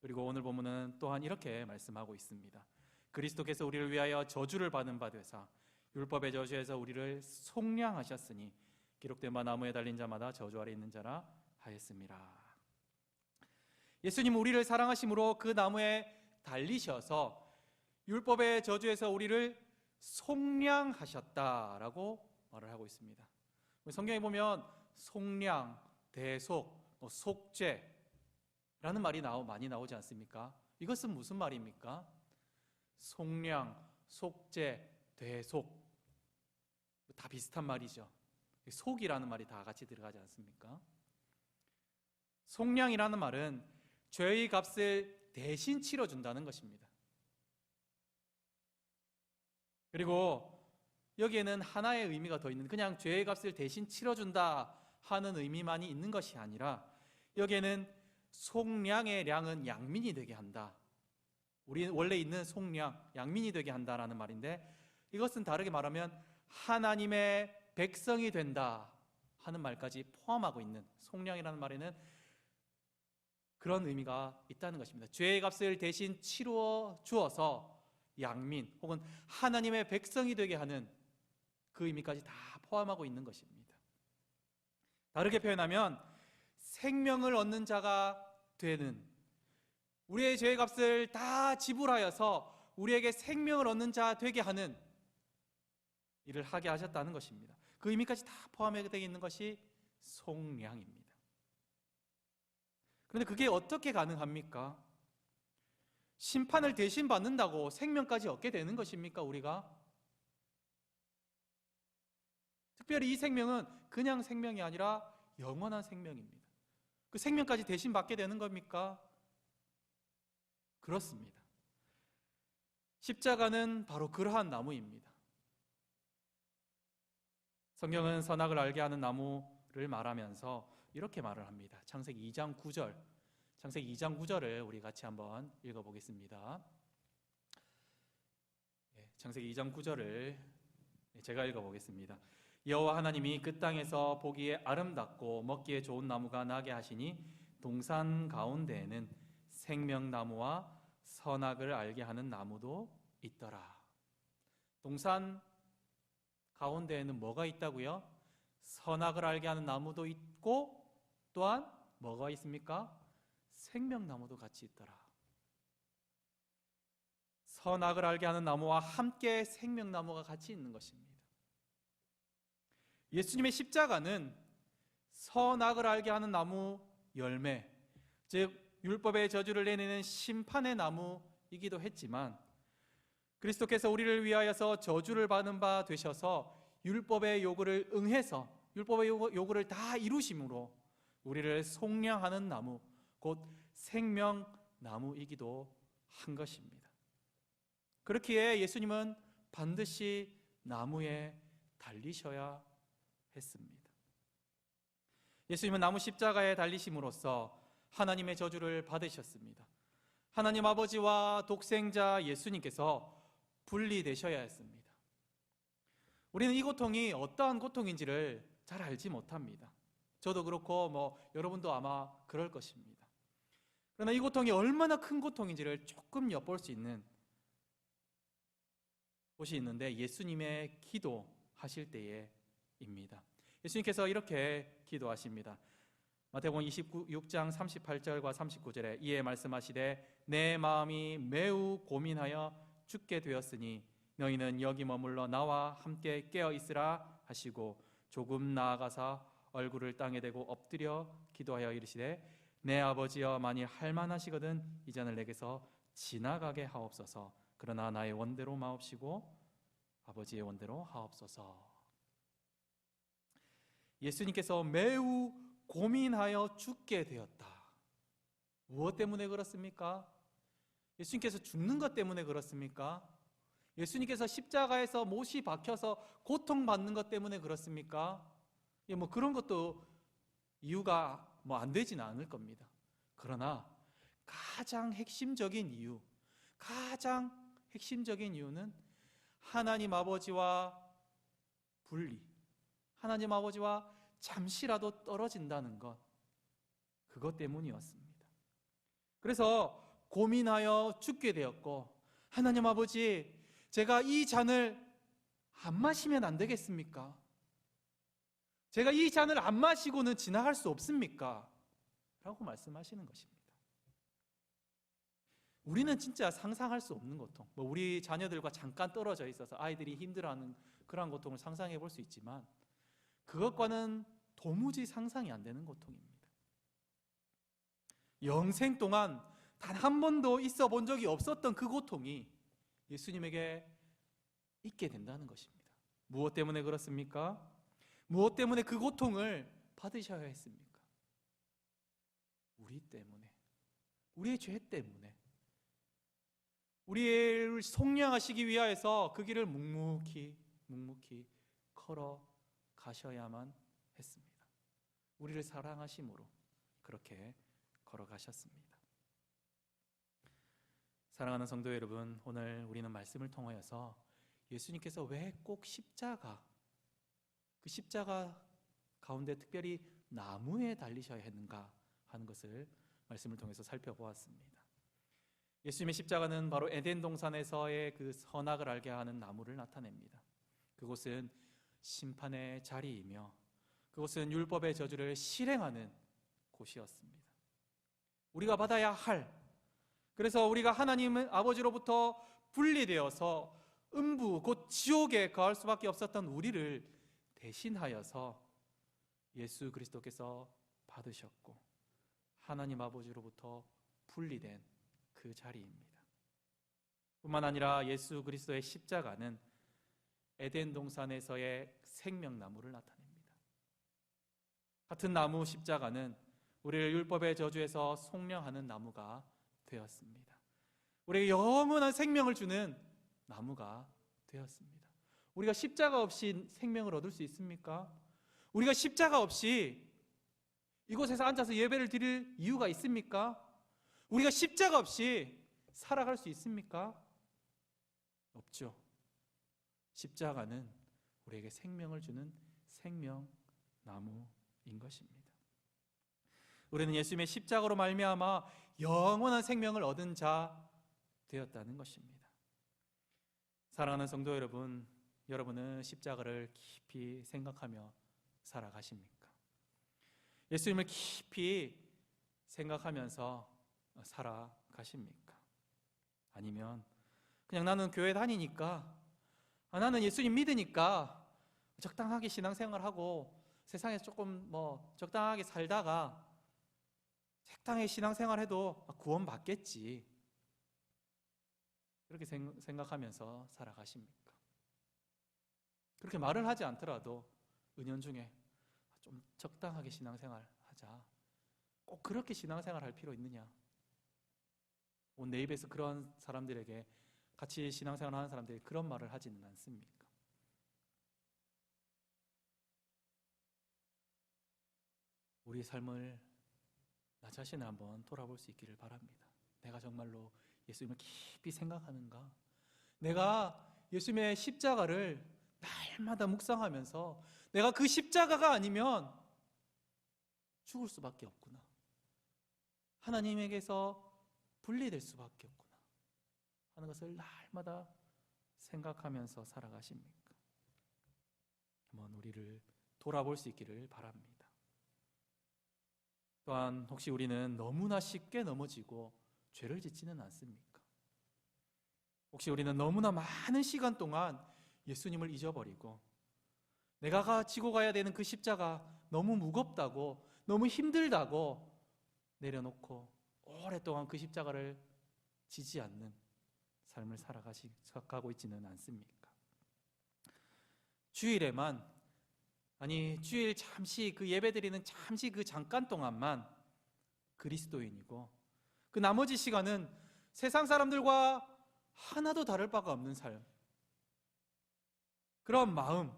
그리고 오늘 본문은 또한 이렇게 말씀하고 있습니다. 그리스도께서 우리를 위하여 저주를 받은 바 되사 율법의 저주에서 우리를 속량하셨으니 기록된 바 나무에 달린 자마다 저주 아래 있는 자라 하였습니다. 예수님은 우리를 사랑하심으로 그 나무에 달리셔서 율법의 저주에서 우리를 속량하셨다라고 말을 하고 있습니다. 성경에 보면 속량, 대속, 속죄라는 말이 많이 나오지 않습니까? 이것은 무슨 말입니까? 속량, 속죄, 대속 다 비슷한 말이죠. 속이라는 말이 다 같이 들어가지 않습니까? 속량이라는 말은 죄의 값을 대신 치러준다는 것입니다. 그리고 여기에는 하나의 의미가 더 있는, 그냥 죄의 값을 대신 치러준다 하는 의미만이 있는 것이 아니라 여기에는 속량의 량은 양민이 되게 한다. 우리 원래 있는 속량, 양민이 되게 한다라는 말인데, 이것은 다르게 말하면 하나님의 백성이 된다 하는 말까지 포함하고 있는, 속량이라는 말에는 그런 의미가 있다는 것입니다. 죄의 값을 대신 치루어 주어서 양민 혹은 하나님의 백성이 되게 하는 그 의미까지 다 포함하고 있는 것입니다. 다르게 표현하면 생명을 얻는 자가 되는, 우리의 죄의 값을 다 지불하여서 우리에게 생명을 얻는 자 되게 하는 일을 하게 하셨다는 것입니다. 그 의미까지 다 포함되어 있는 것이 속량입니다. 그런데 그게 어떻게 가능합니까? 심판을 대신 받는다고 생명까지 얻게 되는 것입니까, 우리가? 특별히 이 생명은 그냥 생명이 아니라 영원한 생명입니다. 그 생명까지 대신 받게 되는 겁니까? 그렇습니다. 십자가는 바로 그러한 나무입니다. 성경은 선악을 알게 하는 나무를 말하면서 이렇게 말을 합니다. 창세기 2장 9절, 창세기 2장 9절을 우리 같이 한번 읽어보겠습니다. 창세기 2장 9절을 제가 읽어보겠습니다. 여호와 하나님이 그 땅에서 보기에 아름답고 먹기에 좋은 나무가 나게 하시니 동산 가운데에는 생명나무와 선악을 알게 하는 나무도 있더라. 동산 가운데에는 뭐가 있다고요? 선악을 알게 하는 나무도 있고 또한 뭐가 있습니까? 생명나무도 같이 있더라. 선악을 알게 하는 나무와 함께 생명나무가 같이 있는 것입니다. 예수님의 십자가는 선악을 알게 하는 나무 열매, 즉 율법의 저주를 내내는 심판의 나무이기도 했지만, 그리스도께서 우리를 위하여서 저주를 받은 바 되셔서 율법의 요구를 응해서 율법의 요구를 다 이루심으로 우리를 속량하는 나무, 곧 생명나무이기도 한 것입니다. 그렇기에 예수님은 반드시 나무에 달리셔야 했습니다. 예수님은 나무 십자가에 달리심으로써 하나님의 저주를 받으셨습니다. 하나님 아버지와 독생자 예수님께서 분리되셔야 했습니다. 우리는 이 고통이 어떠한 고통인지를 잘 알지 못합니다. 저도 그렇고 여러분도 아마 그럴 것입니다. 그러나 이 고통이 얼마나 큰 고통인지를 조금 엿볼 수 있는 곳이 있는데, 예수님의 기도하실 때에입니다. 예수님께서 이렇게 기도하십니다. 마태복음 26장 38절과 39절에 이에 말씀하시되 내 마음이 매우 고민하여 죽게 되었으니 너희는 여기 머물러 나와 함께 깨어 있으라 하시고 조금 나아가사 얼굴을 땅에 대고 엎드려 기도하여 이르시되 내 아버지여 만일 할만하시거든 이 잔을 내게서 지나가게 하옵소서. 그러나 나의 원대로 마옵시고 아버지의 원대로 하옵소서. 예수님께서 매우 고민하여 죽게 되었다. 무엇 때문에 그렇습니까? 예수님께서 죽는 것 때문에 그렇습니까? 예수님께서 십자가에서 못이 박혀서 고통받는 것 때문에 그렇습니까? 뭐 그런 것도 이유가 뭐 안 되지는 않을 겁니다. 그러나 가장 핵심적인 이유는 하나님 아버지와 분리, 하나님 아버지와 잠시라도 떨어진다는 것, 그것 때문이었습니다. 그래서 고민하여 죽게 되었고, 하나님 아버지, 제가 이 잔을 안 마시면 안 되겠습니까? 제가 이 잔을 안 마시고는 지나갈 수 없습니까? 라고 말씀하시는 것입니다. 우리는 진짜 상상할 수 없는 고통, 우리 자녀들과 잠깐 떨어져 있어서 아이들이 힘들어하는 그러한 고통을 상상해 볼 수 있지만, 그것과는 도무지 상상이 안 되는 고통입니다. 영생 동안 단 한 번도 있어 본 적이 없었던 그 고통이 예수님에게 있게 된다는 것입니다. 무엇 때문에 그렇습니까? 무엇 때문에 그 고통을 받으셔야 했습니까? 우리 때문에, 우리의 죄 때문에, 우리를 속량하시기 위하여서 그 길을 묵묵히 걸어 가셔야만 했습니다. 우리를 사랑하심으로 그렇게 걸어가셨습니다. 사랑하는 성도 여러분, 오늘 우리는 말씀을 통하여서 예수님께서 왜 꼭 그 십자가 가운데 특별히 나무에 달리셔야 했는가 하는 것을 말씀을 통해서 살펴보았습니다. 예수님의 십자가는 바로 에덴 동산에서의 그 선악을 알게 하는 나무를 나타냅니다. 그곳은 심판의 자리이며 그곳은 율법의 저주를 실행하는 곳이었습니다. 우리가 받아야 할, 그래서 우리가 하나님 아버지로부터 분리되어서 음부 곧 지옥에 거할 수밖에 없었던 우리를 대신하여서 예수 그리스도께서 받으셨고 하나님 아버지로부터 분리된 그 자리입니다. 뿐만 아니라 예수 그리스도의 십자가는 에덴 동산에서의 생명나무를 나타냅니다. 같은 나무 십자가는 우리를 율법의 저주에서 속량하는 나무가 되었습니다. 우리에게 영원한 생명을 주는 나무가 되었습니다. 우리가 십자가 없이 생명을 얻을 수 있습니까? 우리가 십자가 없이 이곳에서 앉아서 예배를 드릴 이유가 있습니까? 우리가 십자가 없이 살아갈 수 있습니까? 없죠. 십자가는 우리에게 생명을 주는 생명나무인 것입니다. 우리는 예수님의 십자가로 말미암아 영원한 생명을 얻은 자 되었다는 것입니다. 사랑하는 성도 여러분, 여러분은 십자가를 깊이 생각하며 살아가십니까? 예수님을 깊이 생각하면서 살아가십니까? 아니면 그냥 나는 교회 다니니까, 나는 예수님 믿으니까 적당하게 신앙생활하고 세상에서 조금 적당하게 살다가 적당히 신앙생활해도 구원 받겠지, 그렇게 생각하면서 살아가십니까? 그렇게 말을 하지 않더라도 은연중에 좀 적당하게 신앙생활 하자, 꼭 그렇게 신앙생활 할 필요 있느냐? 내 입에서 그런 사람들에게, 같이 신앙생활 하는 사람들이 그런 말을 하지는 않습니까? 우리의 삶을, 나 자신을 한번 돌아볼 수 있기를 바랍니다. 내가 정말로 예수님을 깊이 생각하는가? 내가 예수님의 십자가를 날마다 묵상하면서 내가 그 십자가가 아니면 죽을 수밖에 없구나, 하나님에게서 분리될 수밖에 없구나 하는 것을 날마다 생각하면서 살아가십니까? 한번 우리를 돌아볼 수 있기를 바랍니다. 또한 혹시 우리는 너무나 쉽게 넘어지고 죄를 짓지는 않습니까? 혹시 우리는 너무나 많은 시간 동안 예수님을 잊어버리고 내가 지고 가야 되는 그 십자가 너무 무겁다고, 너무 힘들다고 내려놓고 오랫동안 그 십자가를 지지 않는 삶을 살아가고 있지는 않습니까? 주일에만, 주일 잠시 그 예배드리는 잠시 그 잠깐 동안만 그리스도인이고 그 나머지 시간은 세상 사람들과 하나도 다를 바가 없는 삶, 그러한 마음,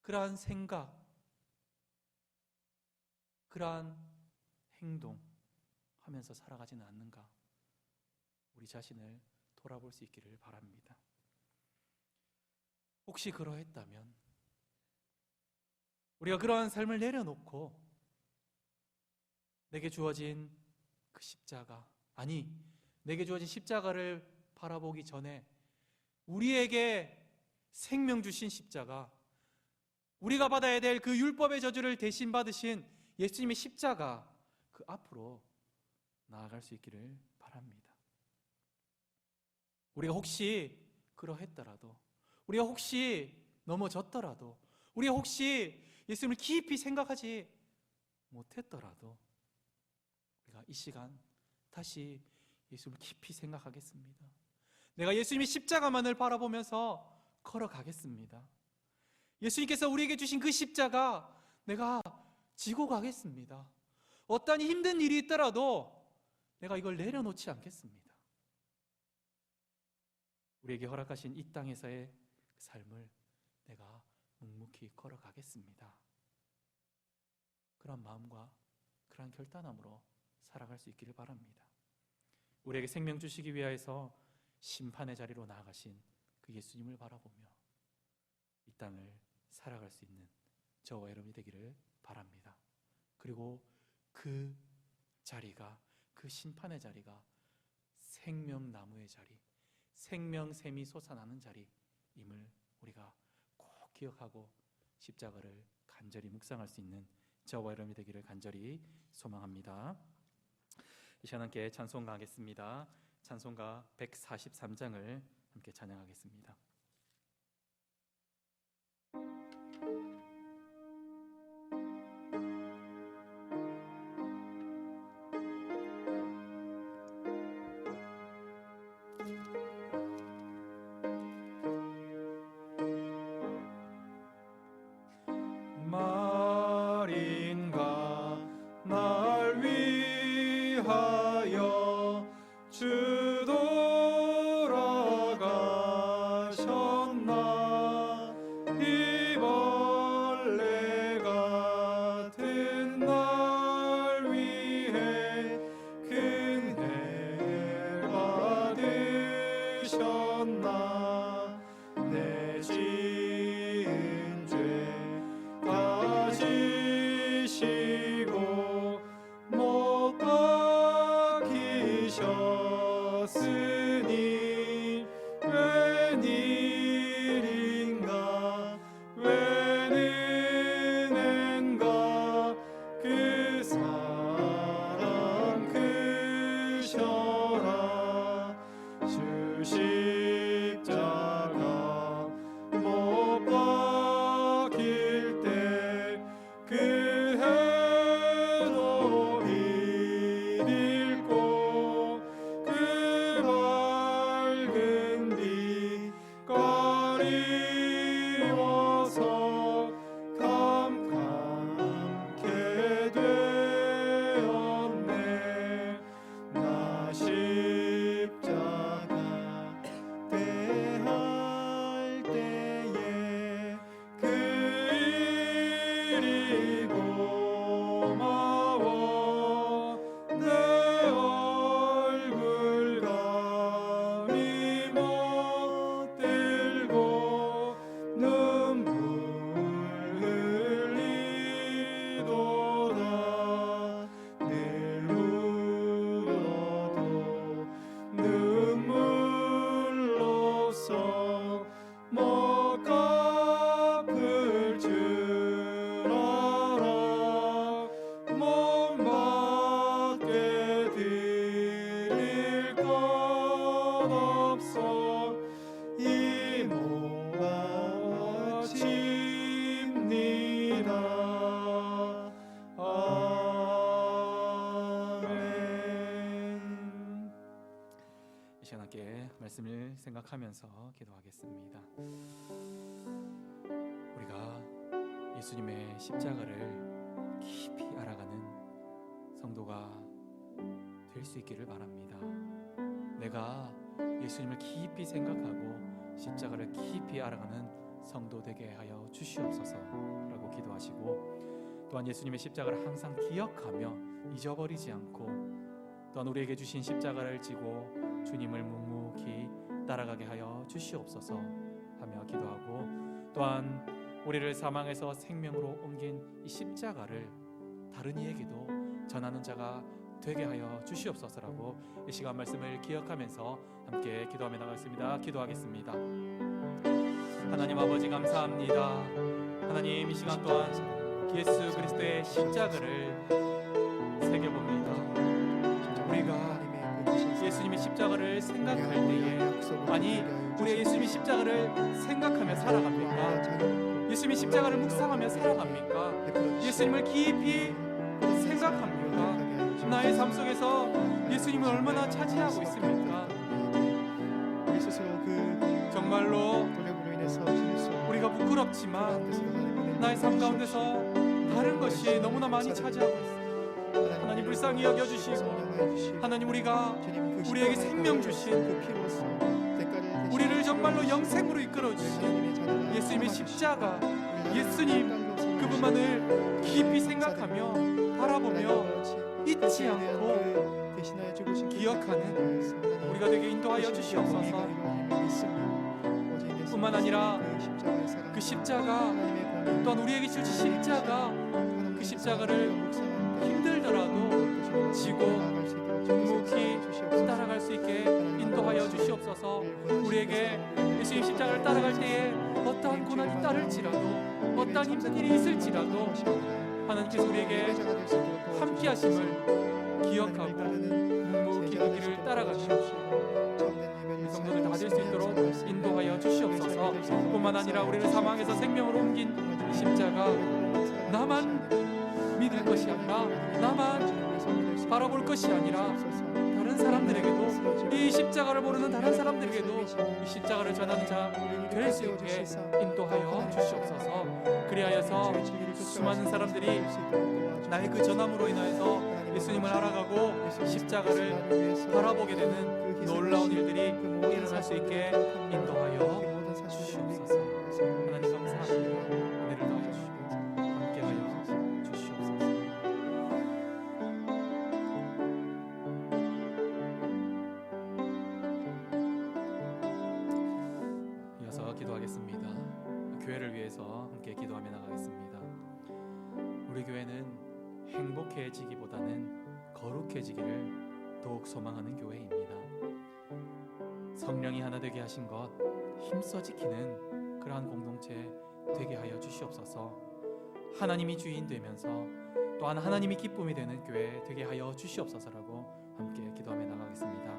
그러한 생각, 그러한 행동 하면서 살아가지는 않는가? 우리 자신을 돌아볼 수 있기를 바랍니다. 혹시 그러했다면 우리가 그러한 삶을 내려놓고 내게 주어진 그 십자가, 아니 내게 주어진 십자가를 바라보기 전에 우리에게 생명 주신 십자가, 우리가 받아야 될 그 율법의 저주를 대신 받으신 예수님의 십자가, 그 앞으로 나아갈 수 있기를 바랍니다. 우리가 혹시 그러했더라도, 우리가 혹시 넘어졌더라도, 우리가 혹시 예수님을 깊이 생각하지 못했더라도 우리가 이 시간 다시 예수님을 깊이 생각하겠습니다. 내가 예수님의 십자가만을 바라보면서 걸어가겠습니다. 예수님께서 우리에게 주신 그 십자가 내가 지고 가겠습니다. 어떠한 힘든 일이 있더라도 내가 이걸 내려놓지 않겠습니다. 우리에게 허락하신 이 땅에서의 삶을 내가 묵묵히 걸어가겠습니다. 그런 마음과 그런 결단함으로 살아갈 수 있기를 바랍니다. 우리에게 생명 주시기 위하여서 심판의 자리로 나아가신 그 예수님을 바라보며 이 땅을 살아갈 수 있는 저와 여러분이 되기를 바랍니다. 그리고 그 자리가, 그 심판의 자리가 생명나무의 자리, 생명샘이 솟아나는 자리임을 우리가 꼭 기억하고 십자가를 간절히 묵상할 수 있는 저와 여러분이 되기를 간절히 소망합니다. 이 시간 함께 찬송가 하겠습니다. 찬송가 143장을 함께 찬양하겠습니다. 말인가 날 위하여 주 돌아가셨나. 이 벌레 같은 날 위해 큰 해 받으셨나. 내 지은 죄 다 지시고 못 박히셨으니 웬일인가 웬 은혜인가 그 사랑 크셔라. 주 십자가 못 박힐 때 그 해도 빛 잃고 그 밝은 빛 가리워서 캄캄케 되었네. 나 십자가 대할 때에 그 일이 고마워. 내 얼굴 감히 못 들고 눈물 흘리도다. 늘 울어도 눈물로써 못 갚을 줄 알아. 못 받게 드릴 것 없어 이 모아칩니다. 아멘. 이 시간 함께 말씀을 생각하면서 기도하겠습니다. 우리가 예수님의 십자가를 깊이 알아가는 성도가 될 수 있기를 바랍니다. 내가 예수님을 깊이 생각하고 십자가를 깊이 알아가는 성도 되게 하여 주시옵소서라고 기도하시고, 또한 예수님의 십자가를 항상 기억하며 잊어버리지 않고, 또한 우리에게 주신 십자가를 지고 주님을 묵묵히 따라가게 하여 주시옵소서 하며 기도하고, 또한 우리를 사망에서 생명으로 옮긴 이 십자가를 다른 이에게도 전하는 자가 되게 하여 주시옵소서라고 이 시간 말씀을 기억하면서 함께 기도하며 나가겠습니다. 기도하겠습니다. 하나님 아버지 감사합니다. 하나님, 이 시간 또한 예수 그리스도의 십자가를 새겨봅니다. 우리가 예수님의 십자가를 생각할 때에, 아니 우리 예수님의 십자가를 생각하며 살아갑니까? 예수님의 십자가를 묵상하며 살아갑니까? 예수님을 깊이 생각합니까? 나의 삶 속에서 예수님을 얼마나 차지하고 있습니까? 정말로 우리가 부끄럽지만 나의 삶 가운데서 다른 것이 너무나 많이 차지하고 있습니다. 하나님 불쌍히 여겨주시고, 하나님 우리에게 생명 주신, 우리를 정말로 영생으로 이끌어주신 예수님의 십자가, 예수님 그분만을 깊이 생각하며 바라보며 잊지 않고 기억하는 우리가 되게 인도하여 주시옵소서. 뿐만 아니라 그 십자가, 또한 우리에게 주신 십자가, 그 십자가를 힘들더라도 지고 묵묵히 따라갈 수 있게 인도하여 주시옵소서. 우리에게 예수님 십자가를 따라갈 때에 어떠한 고난이 따를지라도, 어떠한 힘든 일이 있을지라도 하나님께서 우리에게 함께 하심을 기억하고 묵묵히 그 길을 따라가며 우리 성도들 다 될 수 있도록 인도하여 주시옵소서. 뿐만 아니라 우리를 사망에서 생명으로 옮긴 이 십자가, 나만 믿을 것이 아니라, 나만 바라볼 것이 아니라 다른 사람들에게도, 이 십자가를 모르는 다른 사람들에게도 이 십자가를 전하는 자 될 수 있게 인도하여 주시옵소서. 그리하여서 수많은 사람들이 나의 그 전함으로 인하여서 예수님을 알아가고 십자가를 바라보게 되는 놀라운 일들이 일어날 수 있게 인도하여 주시옵소서. 하나님 감사합니다. 은혜를 더해 주시고 함께하여 주시옵소서. 이어서 기도하겠습니다. 교회를 위해서 함께 기도하며 나가겠습니다. 우리 교회는 행복해지기보다는 거룩해지기를 더욱 소망하는 교회입니다. 성령이 하나 되게 하신 것, 힘써 지키는 그러한 공동체 되게 하여 주시옵소서. 하나님이 주인 되면서 또한 하나님이 기쁨이 되는 교회 되게 하여 주시옵소서라고 함께 기도하며 나가겠습니다.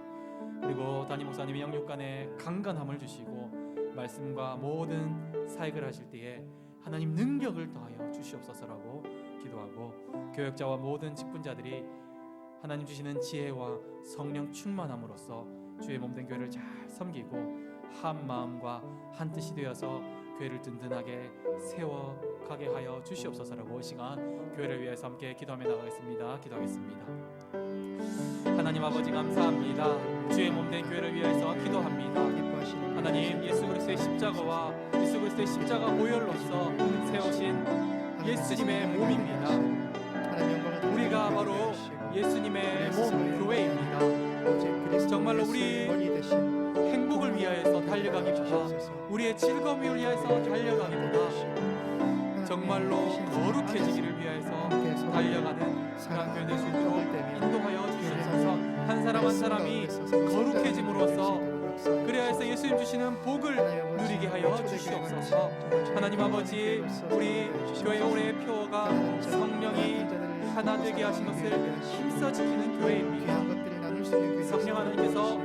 그리고 담임 목사님이 영육간에 강건함을 주시고 말씀과 모든 사역을 하실 때에 하나님 능력을 더하여 주시옵소서라고 기도하고, 교역자와 모든 직분자들이 하나님 주시는 지혜와 성령 충만함으로써 주의 몸된 교회를 잘 섬기고 한 마음과 한 뜻이 되어서 교회를 든든하게 세워가게 하여 주시옵소서라고 이 시간 교회를 위해서 함께 기도하며 나가겠습니다. 기도하겠습니다. 하나님 아버지 감사합니다. 주의 몸된 교회를 위해서 기도합니다. 하나님, 예수 그리스도의 십자가와 예수 그리스도의 십자가 보혈로서 세우신 예수님의 몸입니다. 우리가 바로 예수님의 몸 교회입니다. 정말로 우리 행복을 위하여서 달려가기보다, 우리의 즐거움을 위하여서 달려가기보다 정말로 거룩해지기를 위하여서 달려가는 그런 교회 될 수 있도록 인도하여 주시옵소서. 한 사람 한 사람이 거룩해짐으로써 그래야해서 예수님 주시는 복을 누리게 하여 주시옵소서. 하나님 아버지, 우리 교회 올해의 표어가 성령이 하나 되게 하신 것을 힘써 지키는 교회입니다. 성령 하나님께서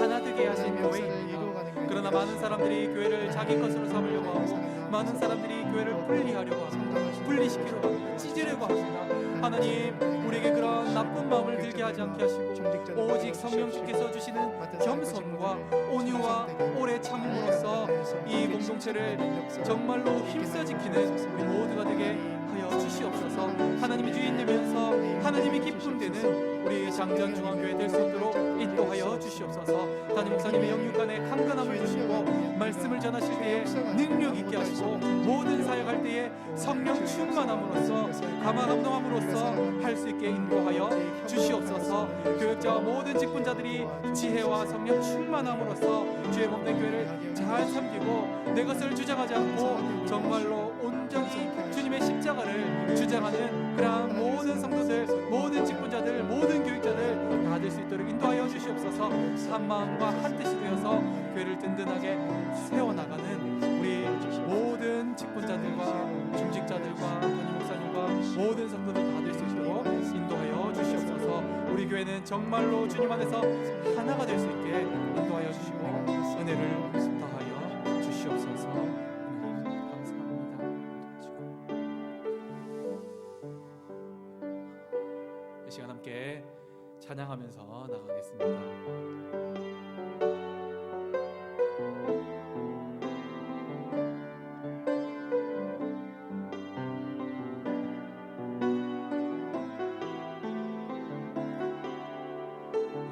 하나 되게 하신 교회입니다. 그러나 많은 사람들이 교회를 자기 것으로 삼으려고 하고, 많은 사람들이 교회를 분리하려고 합니다. 분리시키려고 합니다. 찢으려고 합니다. 하나님, 우리에게 그런 나쁜 마음을 들게 하지 않게 하시고 오직 성령주께서 주시는 겸손과 온유와 오래 참음으로써 이 공동체를 정말로 힘써 지키는 우리 모두가 되게 하여 주시옵소서. 하나님이 주인 되면서 하나님이 기쁨 되는 우리 장전중앙교회 될 수 있도록 인도하여 주시옵소서. 담임 목사님의 영육간에 강건함을 주시고 말씀을 전하실 때에 능력 있게 하시고 모든 사역할 때에 성령 충만함으로써 감화 감동함으로써 할 수 있게 인도하여 주시옵소서. 교역자와 모든 직분자들이 지혜와 성령 충만함으로써 주의 몸된 교회를 잘 섬기고 내 것을 주장하지 않고 정말로 온전히 주님의 십자가를 주장하는 그러한 모든 성도들, 모든 직분자들, 모든 교육자들 다 될 수 있도록 인도하여 주시옵소서. 한 마음과 한 뜻이 되어서 교회를 든든하게 세워나가는 우리 모든 직분자들과 중직자들과 담임 목사님과 모든 성도들 다 될 수 있도록 인도하여 주시옵소서. 우리 교회는 정말로 주님 안에서 하나가 될 수 있게 인도하여 주시고 은혜를 더하여 주시옵소서. 하나님 감사합니다. 이 시간 함께 찬양하면서 나가겠습니다.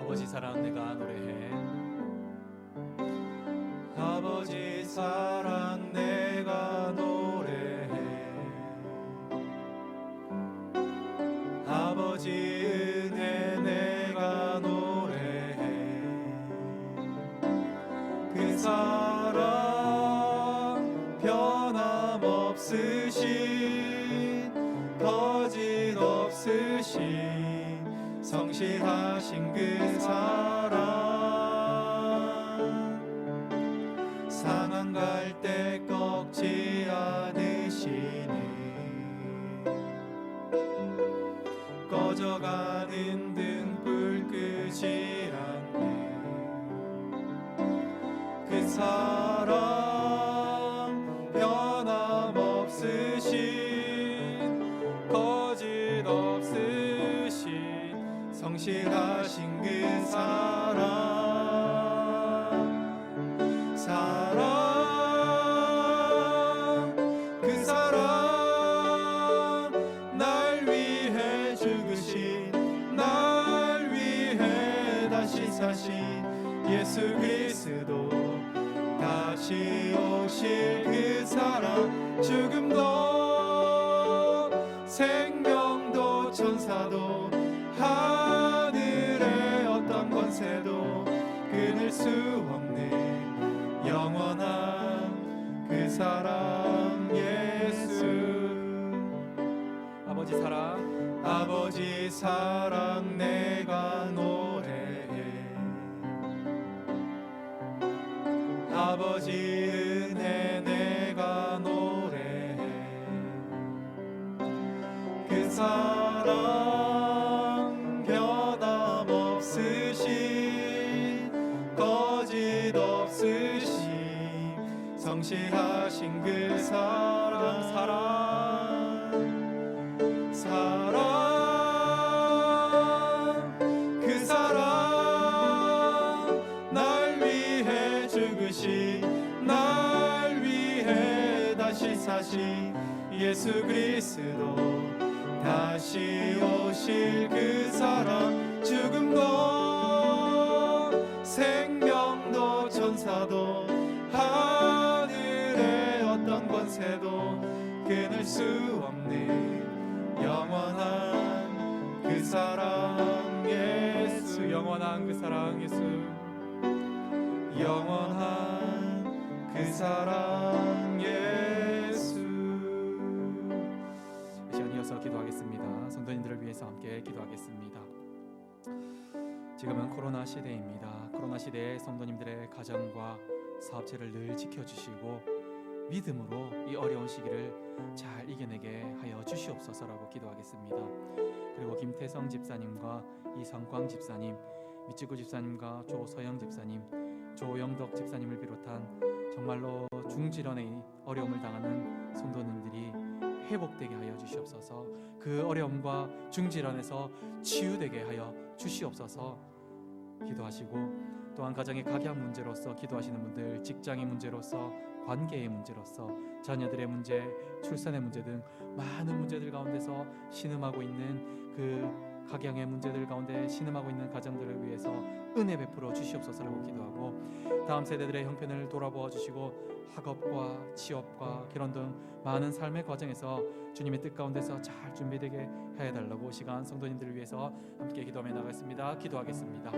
아버지 사랑 내가 노래해. 아버지 사랑 내가 노래해. 아버지 은혜 내가 노래해. 그 사랑 변함없으신 거짓 없으신 성실하신 그 사랑 상한 갈 때 꺾지 않으시네. 꺼져가는 등불 끄지 않네. 그 사랑 변함없으신 거짓 없으신 성실하신 그 사랑 그 사랑 날 위해 죽으신 날 위해 다시 사신 예수 그리스도 다시 오실 그 사랑 죽음도 생명도 천사도 하늘의 어떤 권세도 끊을 수 없는 영원한 그 사랑 예수. 아버지 사랑 아버지 사랑 내가 노래해. 아버지 은혜 내가 노래해. 그 사랑 변함없으신 거짓 없으신 성실하신 그 사랑 그 사랑 날 위해 죽으신 날 위해 다시 사신 예수 그리스도 다시 오실 그 사랑 죽음도 생명도 천사도 하늘의 어떤 권세도 끊을 수 없는 영원한 그 사랑 예수. 영원한 그 사랑 예수. 영원한 그 사랑 예수. 이 시간 이어서 기도하겠습니다. 성도님들을 위해서 함께 기도하겠습니다. 지금은 코로나 시대입니다. 코로나 시대에 성도님들의 가정과 사업체를 늘 지켜주시고 믿음으로 이 어려운 시기를 잘 이겨내게 하여 주시옵소서라고 기도하겠습니다. 그리고 김태성 집사님과 이상광 집사님, 미치구 집사님과 조서영 집사님, 조영덕 집사님을 비롯한 정말로 중질환의 어려움을 당하는 성도님들이 회복되게 하여 주시옵소서. 그 어려움과 중질환에서 치유되게 하여 주시옵소서 기도하시고, 또한 가정의 각양 문제로서 기도하시는 분들, 직장의 문제로서, 관계의 문제로서, 자녀들의 문제, 출산의 문제 등 많은 문제들 가운데서 신음하고 있는 그 각양의 문제들 가운데 신음하고 있는 가정들을 위해서 은혜 베풀어 주시옵소서라고 기도하고, 다음 세대들의 형편을 돌아보아 주시고 학업과 취업과 결혼 등 많은 삶의 과정에서 주님의 뜻 가운데서 잘 준비되게 해달라고 시간 성도님들을 위해서 함께 기도하며 나가겠습니다. 기도하겠습니다.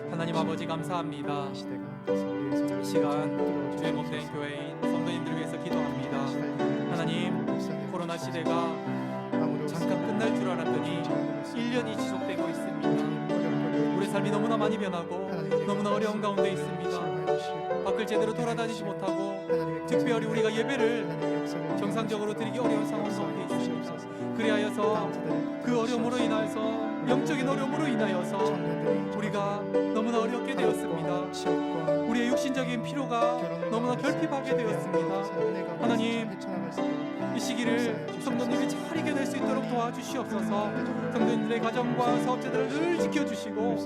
하나님 아버지 감사합니다. 이 시간 주의 몸된 교회인 성도님들을 위해서 기도합니다. 하나님, 코로나 시대가 잠깐 끝날 줄 알았더니 1년이 지속되고 있습니다. 우리 삶이 너무나 많이 변하고 너무나 어려운 가운데 있습니다. 밖을 제대로 돌아다니지 못하고 특별히 우리가 예배를 정상적으로 드리기 어려운 상황 가운데 있습니다. 그리하여서 그 어려움으로 인하여서, 영적인 어려움으로 인하여서 우리가 너무나 어렵게 되었습니다. 우리의 육신적인 필요가 너무나 결핍하게 되었습니다. 하나님, 이 시기를 성도님이 잘 이겨낼 수 있도록 도와주시옵소서. 성도님들의 가정과 사업자들을 늘 지켜주시고,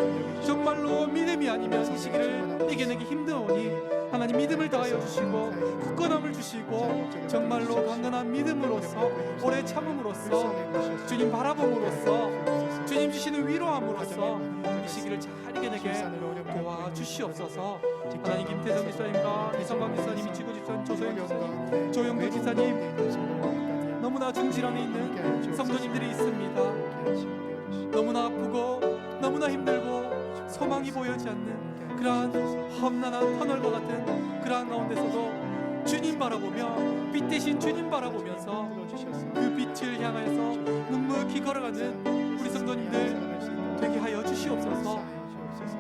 정말로 믿음이 아니면 이 시기를 이겨내기 힘드오니 하나님 믿음을 더하여 주시고 굳건함을 주시고, 정말로 강건한 믿음으로써, 오래 참음으로써, 주님 바라봄으로써, 주님 주시는 위로함으로써 이 시기를 잘 이겨내게 도와주시옵소서. 하나님, 김태성 집사님과 이성광 집사님, 이치구 집사님, 조소영 집사님, 조영배 집사님, 너무나 중질환에 있는 성도님들이 있습니다. 너무나 아프고 너무나 힘들고 소망이 보이지 않는 그러한 험난한 터널과 같은 그러한 가운데서도 주님 바라보며, 빛 대신 주님 바라보면서 그 빛을 향해서 묵묵히 걸어가는 우리 성도님들 되게 하여 주시옵소서.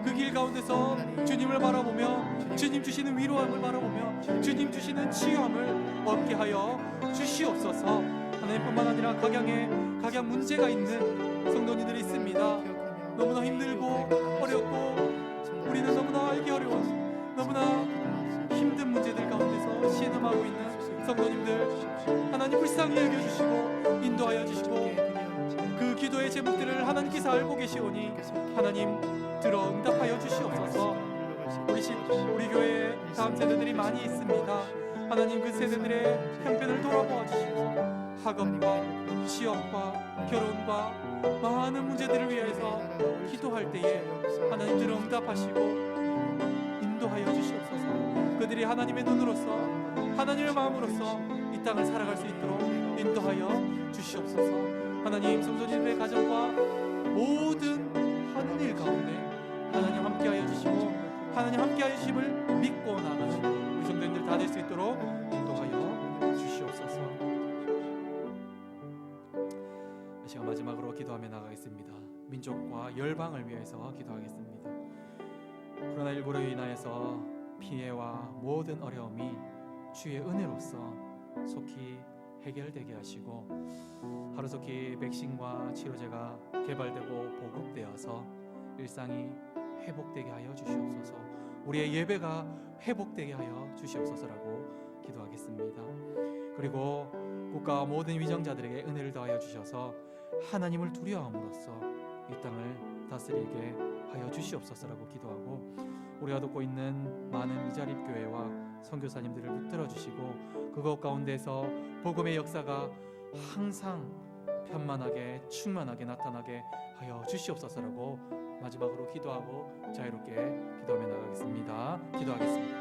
그 길 가운데서 주님을 바라보며, 주님 주시는 위로함을 바라보며, 주님 주시는 치유함을 얻게 하여 주시옵소서. 하나님뿐만 아니라 각양 문제가 있는 성도님들이 있습니다. 너무나 힘들고 어렵고 우리는 너무나 알기 어려운 너무나 힘든 문제들 가운데서 신음하고 있는 성도님들, 하나님 불쌍히 여겨주시고 인도하여 주시고, 그 기도의 제목들을 하나님께서 알고 계시오니 하나님 들어 응답하여 주시옵소서. 우리 교회에 다음 세대들이 많이 있습니다. 하나님, 그 세대들의 형편을 돌아보아 주시고 학업과 취업과 결혼과 많은 문제들을 위해서 기도할 때에 하나님 들어 응답하시고 인도하여 주시옵소서. 그들이 하나님의 눈으로서, 하나님의 마음으로서 이 땅을 살아갈 수 있도록 인도하여 주시옵소서. 하나님, 성도님들의 가정과 모든 하는 일 가운데 하나님 함께하여 주시고, 하나님 함께하여 주심을 믿고 나가는 우리 성도님들 다 될 수 있도록 인도하여 주시옵소서. 이 시간 마지막으로 기도하며 나가겠습니다. 민족과 열방을 위해서 기도하겠습니다. 코로나19로 인하여서 피해와 모든 어려움이 주의 은혜로서 속히 해결되게 하시고, 하루속히 백신과 치료제가 개발되고 보급되어서 일상이 회복되게 하여 주시옵소서. 우리의 예배가 회복되게 하여 주시옵소서라고 기도하겠습니다. 그리고 국가와 모든 위정자들에게 은혜를 더하여 주셔서 하나님을 두려워함으로써 이 땅을 다스리게 하여 주시옵소서라고 기도하고, 우리가 돕고 있는 많은 미자립 교회와 선교사님들을 붙들어 주시고, 그것 가운데서 복음의 역사가 항상 편만하게 충만하게 나타나게 하여 주시옵소서라고 마지막으로 기도하고 자유롭게 기도하며 나가겠습니다. 기도하겠습니다.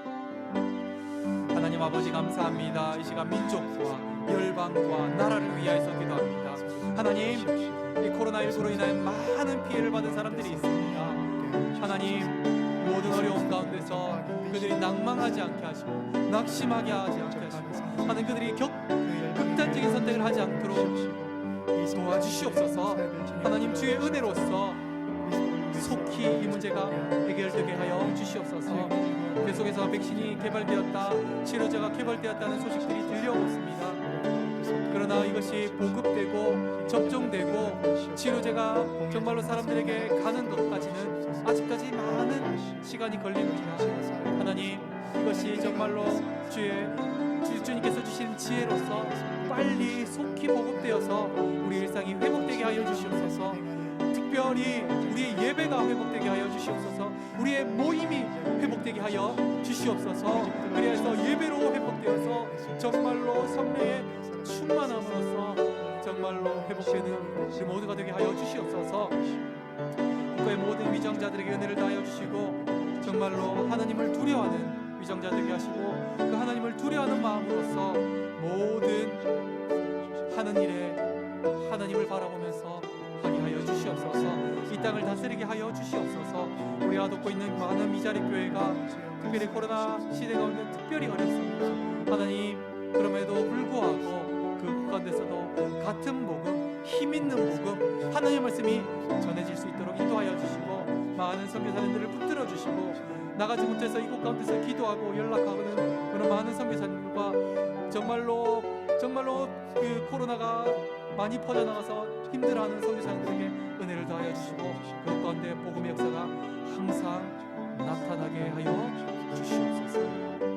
하나님 아버지 감사합니다. 이 시간 민족과 열방과 나라를 위하여서 기도합니다. 하나님, 이 코로나19로 인하여 많은 피해를 받은 사람들이 있습니다. 하나님, 모든 어려움 가운데서 그들이 낭망하지 않게 하시고 낙심하게 하지 않게 하시고, 하나님 그들이 극단적인 선택을 하지 않도록 도와주시옵소서. 하나님, 주의 은혜로서 속히 이 문제가 해결되게 하여 주시옵소서. 계속해서 백신이 개발되었다, 치료제가 개발되었다는 소식들이 들려오고 있습니다. 그러나 이것이 보급되고 접종되고 치료제가 정말로 사람들에게 가는 것까지는 아직까지 많은 시간이 걸립니다. 하나님, 이것이 정말로 주님께서 주신 지혜로서 빨리 속히 보급되어서 우리 일상이 회복되게 하여 주시옵소서. 특별히 우리의 예배가 회복되게 하여 주시옵소서. 우리의 모임이 회복되게 하여 주시옵소서. 그래서 예배로 회복되어서 정말로 성령의 충만함으로써 정말로 회복되는 우리 모두가 되게 하여 주시옵소서. 국가의 모든 위정자들에게 은혜를 다하여 주시고 정말로 하나님을 두려워하는 위정자 되게 하시고 그 하나님을 두려워하는 마음으로서 모든 하는 일에 하나님을 바라보면서 하게 하여 주시옵소서. 이 땅을 다스리게 하여 주시옵소서. 우리가 돕고 있는 많은 미자립 교회가 특별히 코로나 시대 가운데 특별히 어렵습니다. 하나님, 그럼에도 불구하고 그 가운데서도 같은 복음, 힘 있는 복음, 하나님의 말씀이 전해질 수 있도록 인도하여 주시고 많은 선교사님들을 붙들어 주시고 나가지 못해서 이곳 가운데서 기도하고 연락하는 그런 많은 선교사님들과 정말로 그 코로나가 많이 퍼져나가서 힘들어하는 선교사님들에게 은혜를 더하여 주시고 그 가운데 복음의 역사가 항상 나타나게 하여 주시옵소서.